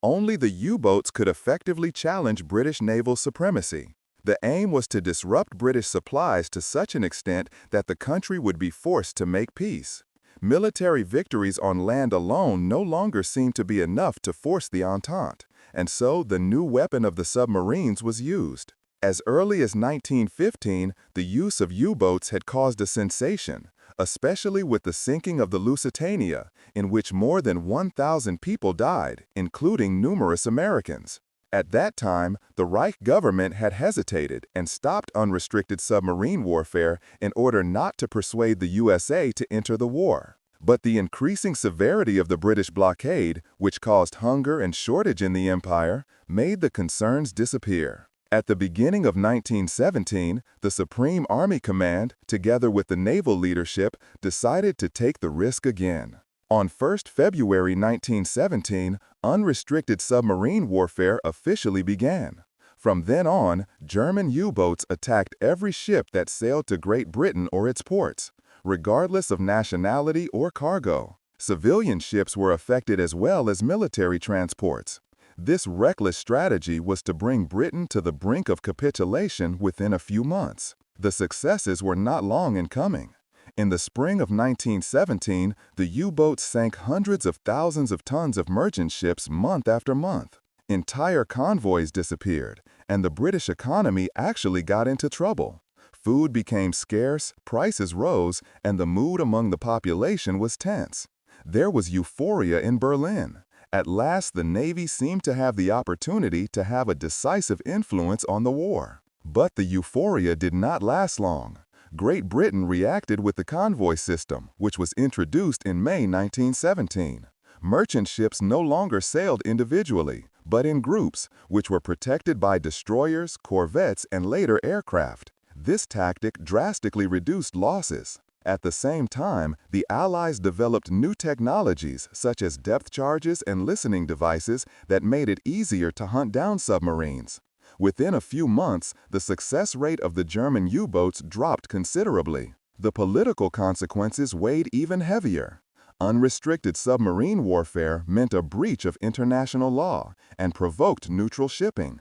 Only the U-boats could effectively challenge British naval supremacy. The aim was to disrupt British supplies to such an extent that the country would be forced to make peace. Military victories on land alone no longer seemed to be enough to force the Entente, and so the new weapon of the submarines was used. As early as 1915, the use of U-boats had caused a sensation, especially with the sinking of the Lusitania, in which more than 1,000 people died, including numerous Americans. At that time, the Reich government had hesitated and stopped unrestricted submarine warfare in order not to persuade the USA to enter the war. But the increasing severity of the British blockade, which caused hunger and shortage in the empire, made the concerns disappear. At the beginning of 1917, the Supreme Army Command, together with the naval leadership, decided to take the risk again. On 1 February 1917, unrestricted submarine warfare officially began. From then on, German U-boats attacked every ship that sailed to Great Britain or its ports, regardless of nationality or cargo. Civilian ships were affected as well as military transports. This reckless strategy was to bring Britain to the brink of capitulation within a few months. The successes were not long in coming. In the spring of 1917, the U-boats sank hundreds of thousands of tons of merchant ships month after month. Entire convoys disappeared, and the British economy actually got into trouble. Food became scarce, prices rose, and the mood among the population was tense. There was euphoria in Berlin. At last, the Navy seemed to have the opportunity to have a decisive influence on the war. But the euphoria did not last long. Great Britain reacted with the convoy system, which was introduced in May 1917. Merchant ships no longer sailed individually, but in groups, which were protected by destroyers, corvettes, and later aircraft. This tactic drastically reduced losses. At the same time, the Allies developed new technologies such as depth charges and listening devices that made it easier to hunt down submarines. Within a few months, the success rate of the German U-boats dropped considerably. The political consequences weighed even heavier. Unrestricted submarine warfare meant a breach of international law and provoked neutral shipping.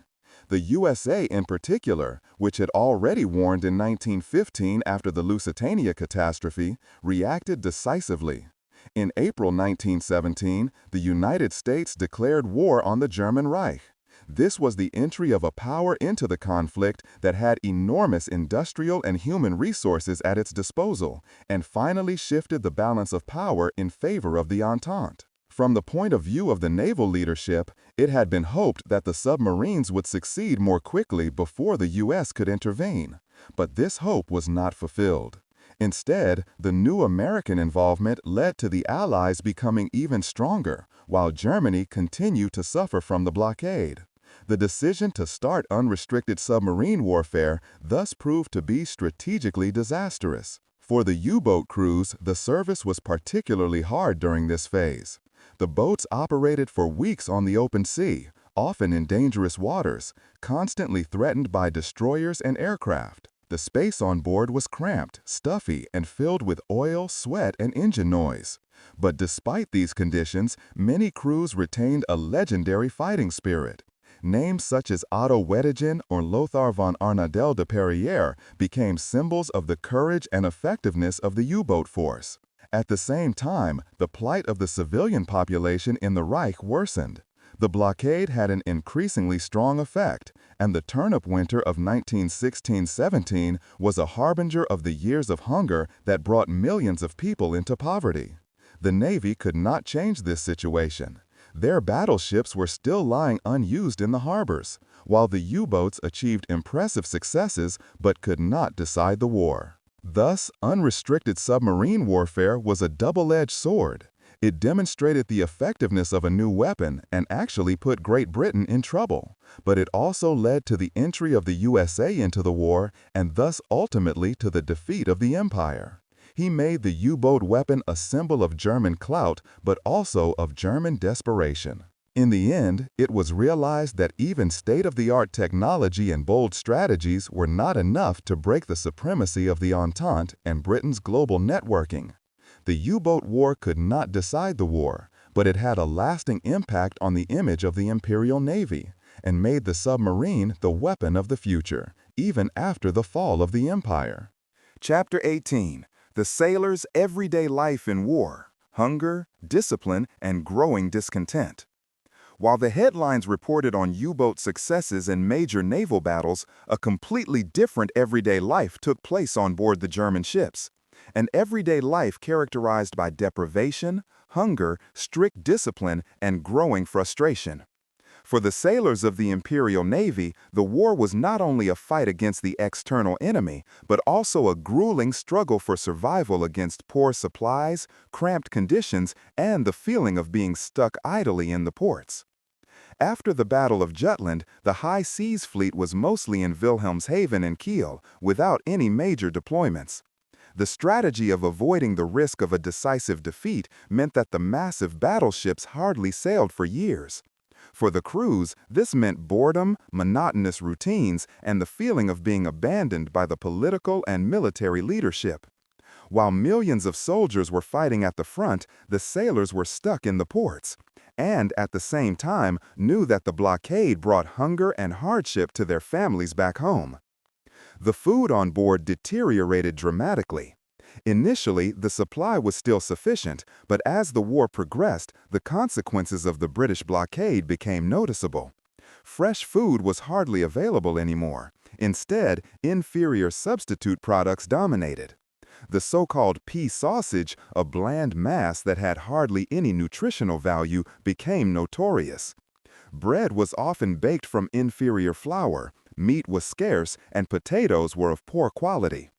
The USA in particular, which had already warned in 1915 after the Lusitania catastrophe, reacted decisively. In April 1917, the United States declared war on the German Reich. This was the entry of a power into the conflict that had enormous industrial and human resources at its disposal, and finally shifted the balance of power in favor of the Entente. From the point of view of the naval leadership, it had been hoped that the submarines would succeed more quickly before the U.S. could intervene, but this hope was not fulfilled. Instead, the new American involvement led to the Allies becoming even stronger, while Germany continued to suffer from the blockade. The decision to start unrestricted submarine warfare thus proved to be strategically disastrous. For the U-boat crews, the service was particularly hard during this phase. The boats operated for weeks on the open sea, often in dangerous waters, constantly threatened by destroyers and aircraft. The space on board was cramped, stuffy, and filled with oil, sweat, and engine noise. But despite these conditions, many crews retained a legendary fighting spirit. Names such as Otto Weddigen or Lothar von Arnadel de Perrier became symbols of the courage and effectiveness of the U-boat force. At the same time, the plight of the civilian population in the Reich worsened. The blockade had an increasingly strong effect, and the turnip winter of 1916-17 was a harbinger of the years of hunger that brought millions of people into poverty. The Navy could not change this situation. Their battleships were still lying unused in the harbors, while the U-boats achieved impressive successes but could not decide the war. Thus, unrestricted submarine warfare was a double-edged sword. It demonstrated the effectiveness of a new weapon and actually put Great Britain in trouble, but it also led to the entry of the USA into the war and thus ultimately to the defeat of the empire. He made the U-boat weapon a symbol of German clout, but also of German desperation. In the end, it was realized that even state-of-the-art technology and bold strategies were not enough to break the supremacy of the Entente and Britain's global networking. The U-boat war could not decide the war, but it had a lasting impact on the image of the Imperial Navy and made the submarine the weapon of the future, even after the fall of the empire. Chapter 18. The Sailors' Everyday Life in War, Hunger, Discipline, and Growing Discontent. While the headlines reported on U-boat successes and major naval battles, a completely different everyday life took place on board the German ships. An everyday life characterized by deprivation, hunger, strict discipline, and growing frustration. For the sailors of the Imperial Navy, the war was not only a fight against the external enemy, but also a grueling struggle for survival against poor supplies, cramped conditions, and the feeling of being stuck idly in the ports. After the Battle of Jutland, the High Seas Fleet was mostly in Wilhelmshaven and Kiel, without any major deployments. The strategy of avoiding the risk of a decisive defeat meant that the massive battleships hardly sailed for years. For the crews, this meant boredom, monotonous routines, and the feeling of being abandoned by the political and military leadership. While millions of soldiers were fighting at the front, the sailors were stuck in the ports, and at the same time knew that the blockade brought hunger and hardship to their families back home. The food on board deteriorated dramatically. Initially, the supply was still sufficient, but as the war progressed, the consequences of the British blockade became noticeable. Fresh food was hardly available anymore. Instead, inferior substitute products dominated. The so-called pea sausage, a bland mass that had hardly any nutritional value, became notorious. Bread was often baked from inferior flour, meat was scarce, and potatoes were of poor quality.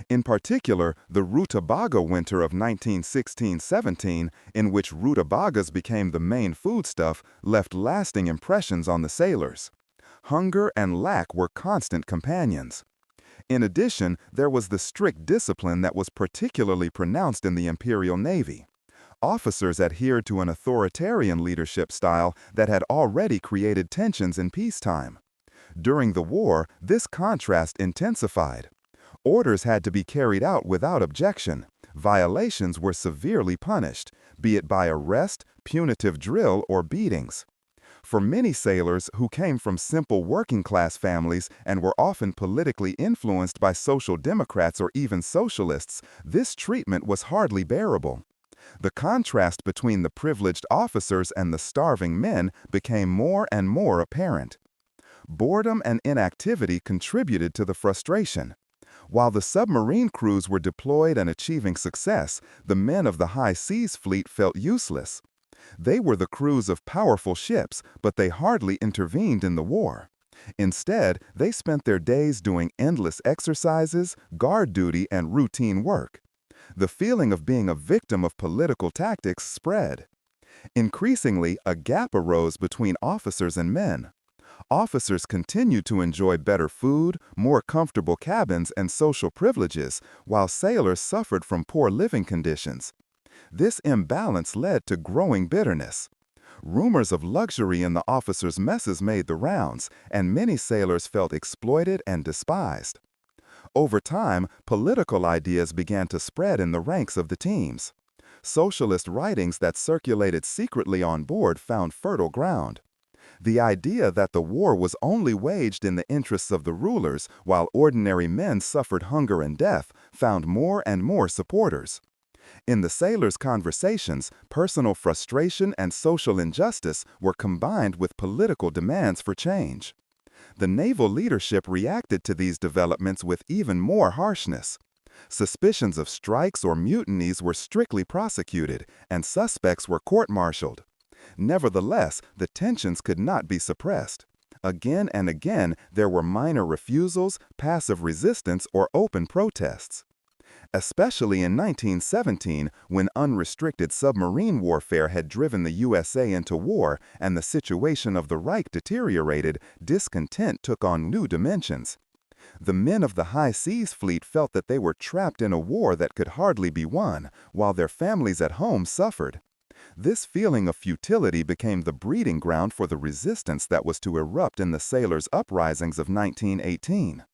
In particular, the rutabaga winter of 1916-17, in which rutabagas became the main foodstuff, left lasting impressions on the sailors. Hunger and lack were constant companions. In addition, there was the strict discipline that was particularly pronounced in the Imperial Navy. Officers adhered to an authoritarian leadership style that had already created tensions in peacetime. During the war, this contrast intensified. Orders had to be carried out without objection. Violations were severely punished, be it by arrest, punitive drill, or beatings. For many sailors who came from simple working-class families and were often politically influenced by social democrats or even socialists, this treatment was hardly bearable. The contrast between the privileged officers and the starving men became more and more apparent. Boredom and inactivity contributed to the frustration. While the submarine crews were deployed and achieving success, the men of the high seas fleet felt useless. They were the crews of powerful ships, but they hardly intervened in the war. Instead, they spent their days doing endless exercises, guard duty, and routine work. The feeling of being a victim of political tactics spread. Increasingly, a gap arose between officers and men. Officers continued to enjoy better food, more comfortable cabins, and social privileges, while sailors suffered from poor living conditions. This imbalance led to growing bitterness. Rumors of luxury in the officers' messes made the rounds, and many sailors felt exploited and despised. Over time, political ideas began to spread in the ranks of the teams. Socialist writings that circulated secretly on board found fertile ground. The idea that the war was only waged in the interests of the rulers while ordinary men suffered hunger and death found more and more supporters. In the sailors' conversations, personal frustration and social injustice were combined with political demands for change. The naval leadership reacted to these developments with even more harshness. Suspicions of strikes or mutinies were strictly prosecuted, and suspects were court-martialed. Nevertheless, the tensions could not be suppressed. Again and again, there were minor refusals, passive resistance, or open protests. Especially in 1917, when unrestricted submarine warfare had driven the USA into war and the situation of the Reich deteriorated, discontent took on new dimensions. The men of the high seas fleet felt that they were trapped in a war that could hardly be won, while their families at home suffered. This feeling of futility became the breeding ground for the resistance that was to erupt in the sailors' uprisings of 1918.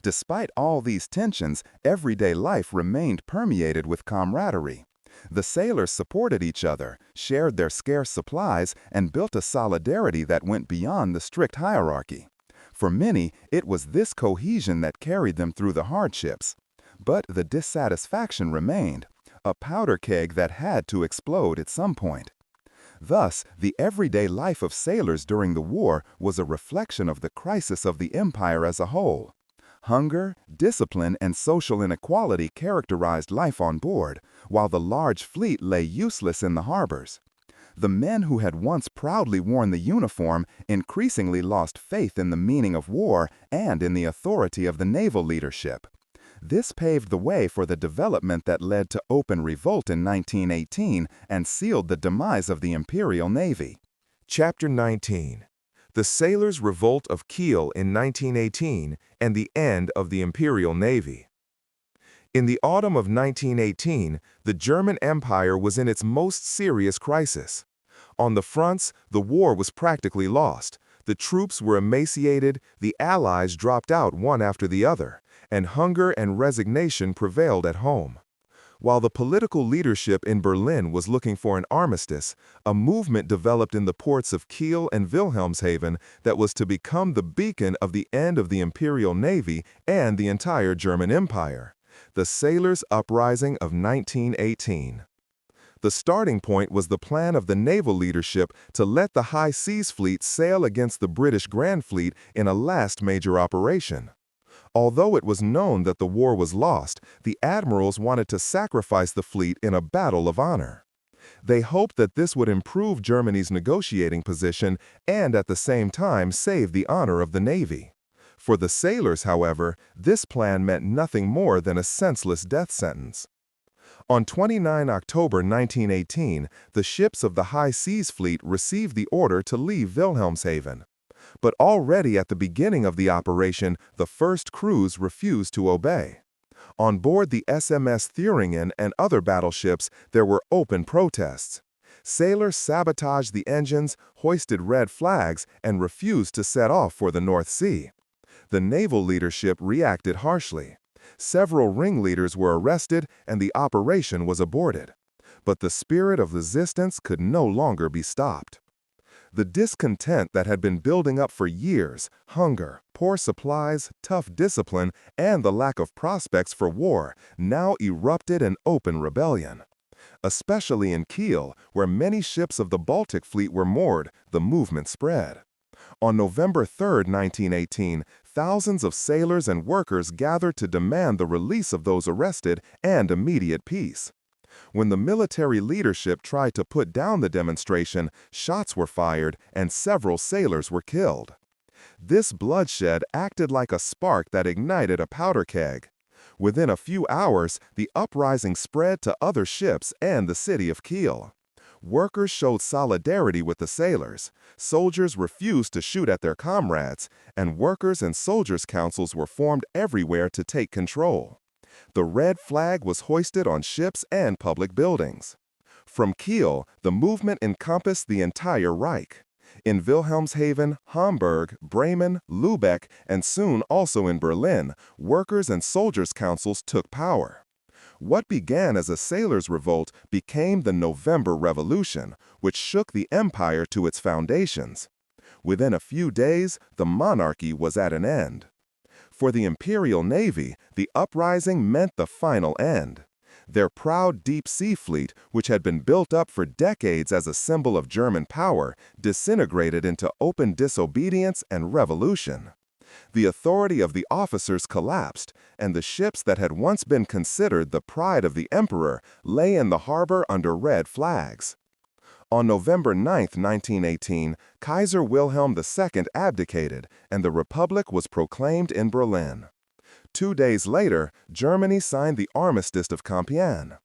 Despite all these tensions, everyday life remained permeated with camaraderie. The sailors supported each other, shared their scarce supplies, and built a solidarity that went beyond the strict hierarchy. For many, it was this cohesion that carried them through the hardships. But the dissatisfaction remained, a powder keg that had to explode at some point. Thus, the everyday life of sailors during the war was a reflection of the crisis of the empire as a whole. Hunger, discipline, and social inequality characterized life on board, while the large fleet lay useless in the harbors. The men who had once proudly worn the uniform increasingly lost faith in the meaning of war and in the authority of the naval leadership. This paved the way for the development that led to open revolt in 1918 and sealed the demise of the Imperial Navy. Chapter 19. The Sailors' Revolt of Kiel in 1918 and the End of the Imperial Navy. In the autumn of 1918, the German Empire was in its most serious crisis. On the fronts, the war was practically lost. The troops were emaciated, the Allies dropped out one after the other, and hunger and resignation prevailed at home. While the political leadership in Berlin was looking for an armistice, a movement developed in the ports of Kiel and Wilhelmshaven that was to become the beacon of the end of the Imperial Navy and the entire German Empire. The Sailors' Uprising of 1918. The starting point was the plan of the naval leadership to let the High Seas Fleet sail against the British Grand Fleet in a last major operation. Although it was known that the war was lost, the admirals wanted to sacrifice the fleet in a battle of honor. They hoped that this would improve Germany's negotiating position and at the same time save the honor of the Navy. For the sailors, however, this plan meant nothing more than a senseless death sentence. On 29 October 1918, the ships of the High Seas Fleet received the order to leave Wilhelmshaven. But already at the beginning of the operation, the first crews refused to obey. On board the SMS Thüringen and other battleships, there were open protests. Sailors sabotaged the engines, hoisted red flags, and refused to set off for the North Sea. The naval leadership reacted harshly. Several ringleaders were arrested, and the operation was aborted. But the spirit of resistance could no longer be stopped. The discontent that had been building up for years, hunger, poor supplies, tough discipline, and the lack of prospects for war, now erupted in open rebellion. Especially in Kiel, where many ships of the Baltic Fleet were moored, the movement spread. On November 3, 1918, thousands of sailors and workers gathered to demand the release of those arrested and immediate peace. When the military leadership tried to put down the demonstration, shots were fired and several sailors were killed. This bloodshed acted like a spark that ignited a powder keg. Within a few hours, the uprising spread to other ships and the city of Kiel. Workers showed solidarity with the sailors, soldiers refused to shoot at their comrades, and workers and soldiers' councils were formed everywhere to take control. The red flag was hoisted on ships and public buildings. From Kiel, the movement encompassed the entire Reich. In Wilhelmshaven, Hamburg, Bremen, Lübeck, and soon also in Berlin, workers and soldiers' councils took power. What began as a sailors' revolt became the November Revolution, which shook the empire to its foundations. Within a few days, the monarchy was at an end. For the Imperial Navy, the uprising meant the final end. Their proud deep-sea fleet, which had been built up for decades as a symbol of German power, disintegrated into open disobedience and revolution. The authority of the officers collapsed, and the ships that had once been considered the pride of the emperor lay in the harbor under red flags. On November 9, 1918, Kaiser Wilhelm II abdicated, and the Republic was proclaimed in Berlin. 2 days later, Germany signed the Armistice of Compiègne.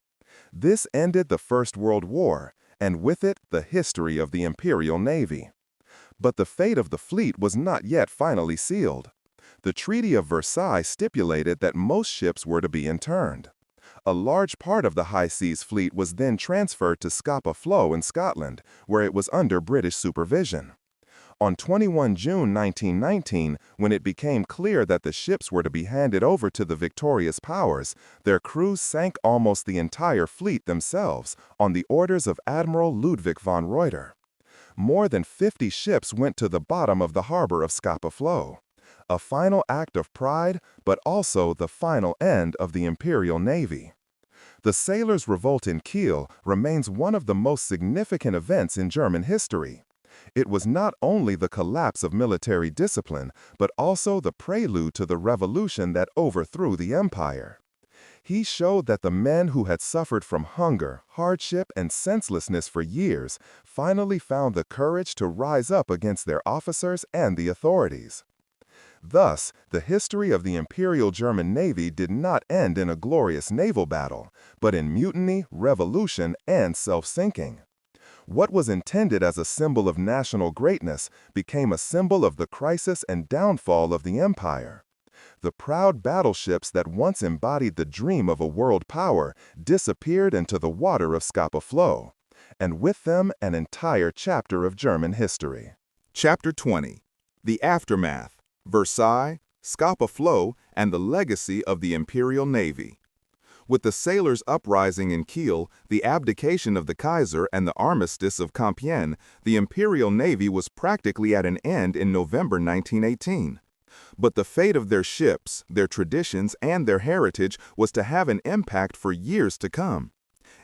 This ended the First World War, and with it, the history of the Imperial Navy. But the fate of the fleet was not yet finally sealed. The Treaty of Versailles stipulated that most ships were to be interned. A large part of the High Seas Fleet was then transferred to Scapa Flow in Scotland, where it was under British supervision. On 21 June 1919, when it became clear that the ships were to be handed over to the victorious powers, their crews sank almost the entire fleet themselves on the orders of Admiral Ludwig von Reuter. More than 50 ships went to the bottom of the harbor of Scapa Flow. A final act of pride, but also the final end of the Imperial Navy. The sailors' revolt in Kiel remains one of the most significant events in German history. It was not only the collapse of military discipline, but also the prelude to the revolution that overthrew the empire. He showed that the men who had suffered from hunger, hardship, and senselessness for years finally found the courage to rise up against their officers and the authorities. Thus, the history of the Imperial German Navy did not end in a glorious naval battle, but in mutiny, revolution, and self-sinking. What was intended as a symbol of national greatness became a symbol of the crisis and downfall of the empire. The proud battleships that once embodied the dream of a world power disappeared into the water of Scapa Flow, and with them an entire chapter of German history. Chapter 20. The Aftermath. Versailles, Scapa Flow, and the Legacy of the Imperial Navy. With the sailors' uprising in Kiel, the abdication of the Kaiser, and the Armistice of Compiègne, the Imperial Navy was practically at an end in November 1918. But the fate of their ships, their traditions, and their heritage was to have an impact for years to come.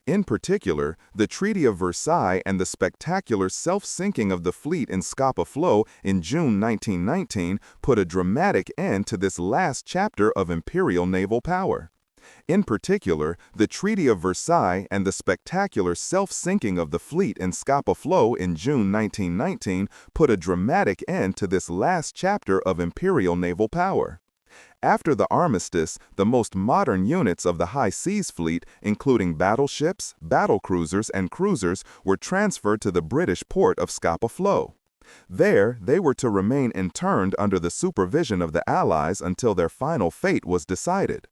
In particular, the Treaty of Versailles and the spectacular self-sinking of the fleet in Scapa Flow in June 1919 put a dramatic end to this last chapter of imperial naval power. In particular, the Treaty of Versailles and the spectacular self-sinking of the fleet in Scapa Flow in June 1919 put a dramatic end to this last chapter of imperial naval power. After the armistice, the most modern units of the High Seas Fleet, including battleships, battlecruisers, and cruisers, were transferred to the British port of Scapa Flow. There, they were to remain interned under the supervision of the Allies until their final fate was decided.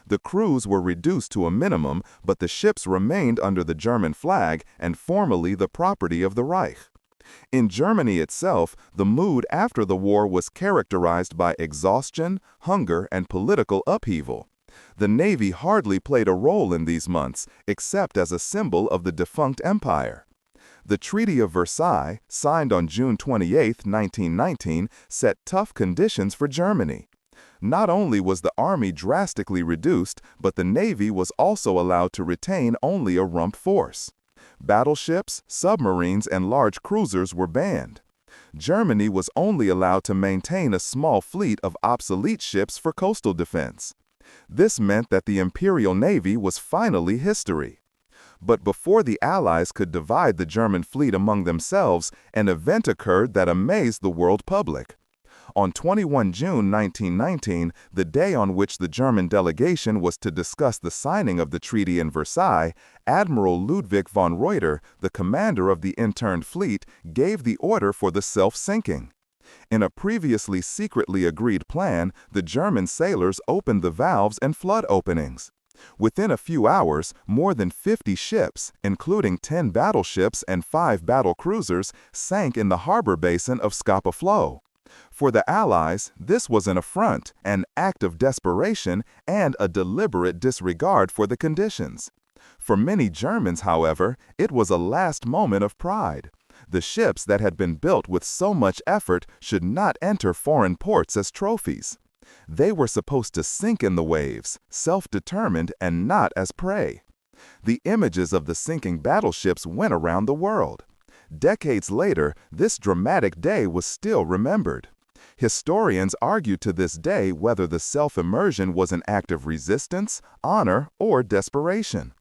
The crews were reduced to a minimum, but the ships remained under the German flag and formally the property of the Reich. In Germany itself, the mood after the war was characterized by exhaustion, hunger, and political upheaval. The Navy hardly played a role in these months, except as a symbol of the defunct empire. The Treaty of Versailles, signed on June 28, 1919, set tough conditions for Germany. Not only was the army drastically reduced, but the Navy was also allowed to retain only a rump force. Battleships, submarines, and large cruisers were banned. Germany was only allowed to maintain a small fleet of obsolete ships for coastal defense. This meant that the Imperial Navy was finally history. But before the Allies could divide the German fleet among themselves, an event occurred that amazed the world public. On 21 June 1919, the day on which the German delegation was to discuss the signing of the treaty in Versailles, Admiral Ludwig von Reuter, the commander of the interned fleet, gave the order for the self-sinking. In a previously secretly agreed plan, the German sailors opened the valves and flood openings. Within a few hours, more than 50 ships, including 10 battleships and 5 battle cruisers, sank in the harbor basin of Scapa Flow. For the Allies, this was an affront, an act of desperation, and a deliberate disregard for the conditions. For many Germans, however, it was a last moment of pride. The ships that had been built with so much effort should not enter foreign ports as trophies. They were supposed to sink in the waves, self-determined and not as prey. The images of the sinking battleships went around the world. Decades later, this dramatic day was still remembered. Historians argue to this day whether the self-immersion was an act of resistance, honor, or desperation.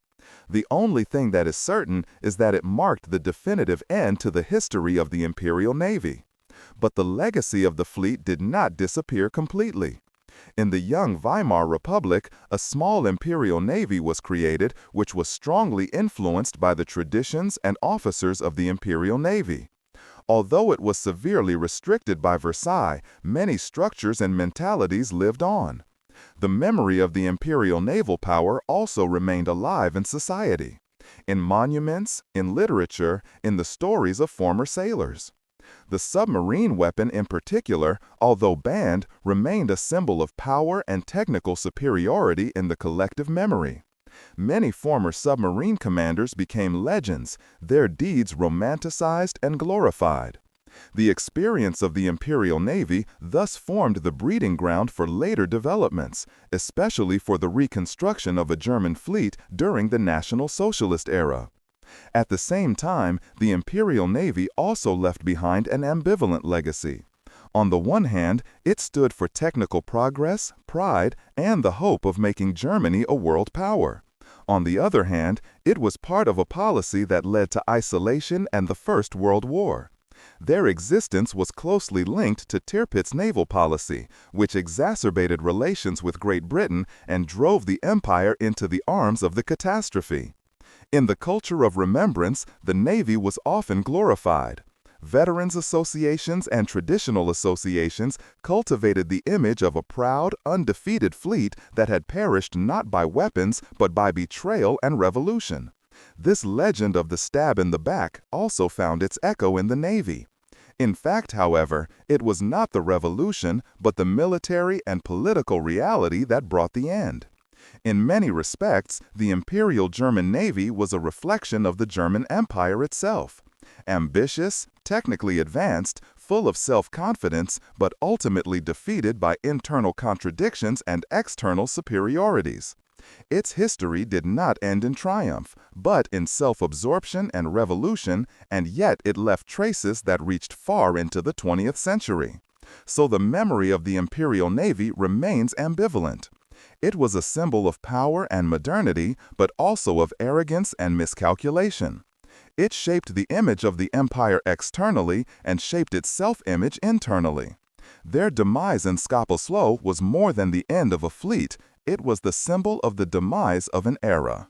The only thing that is certain is that it marked the definitive end to the history of the Imperial Navy. But the legacy of the fleet did not disappear completely. In the young Weimar Republic, a small Imperial Navy was created which was strongly influenced by the traditions and officers of the Imperial Navy. Although it was severely restricted by Versailles, many structures and mentalities lived on. The memory of the imperial naval power also remained alive in society, in monuments, in literature, in the stories of former sailors. The submarine weapon in particular, although banned, remained a symbol of power and technical superiority in the collective memory. Many former submarine commanders became legends, their deeds romanticized and glorified. The experience of the Imperial Navy thus formed the breeding ground for later developments, especially for the reconstruction of a German fleet during the National Socialist era. At the same time, the Imperial Navy also left behind an ambivalent legacy. On the one hand, it stood for technical progress, pride, and the hope of making Germany a world power. On the other hand, it was part of a policy that led to isolation and the First World War. Their existence was closely linked to Tirpitz's naval policy, which exacerbated relations with Great Britain and drove the empire into the arms of the catastrophe. In the culture of remembrance, the Navy was often glorified. Veterans associations and traditional associations cultivated the image of a proud, undefeated fleet that had perished not by weapons but by betrayal and revolution. This legend of the stab in the back also found its echo in the Navy. In fact, however, it was not the revolution but the military and political reality that brought the end. In many respects, the Imperial German Navy was a reflection of the German Empire itself. Ambitious, technically advanced, full of self-confidence, but ultimately defeated by internal contradictions and external superiorities. Its history did not end in triumph, but in self-absorption and revolution, and yet it left traces that reached far into the 20th century. So the memory of the Imperial Navy remains ambivalent. It was a symbol of power and modernity, but also of arrogance and miscalculation. It shaped the image of the empire externally and shaped its self-image internally. Their demise in Scapa Flow was more than the end of a fleet. It was the symbol of the demise of an era.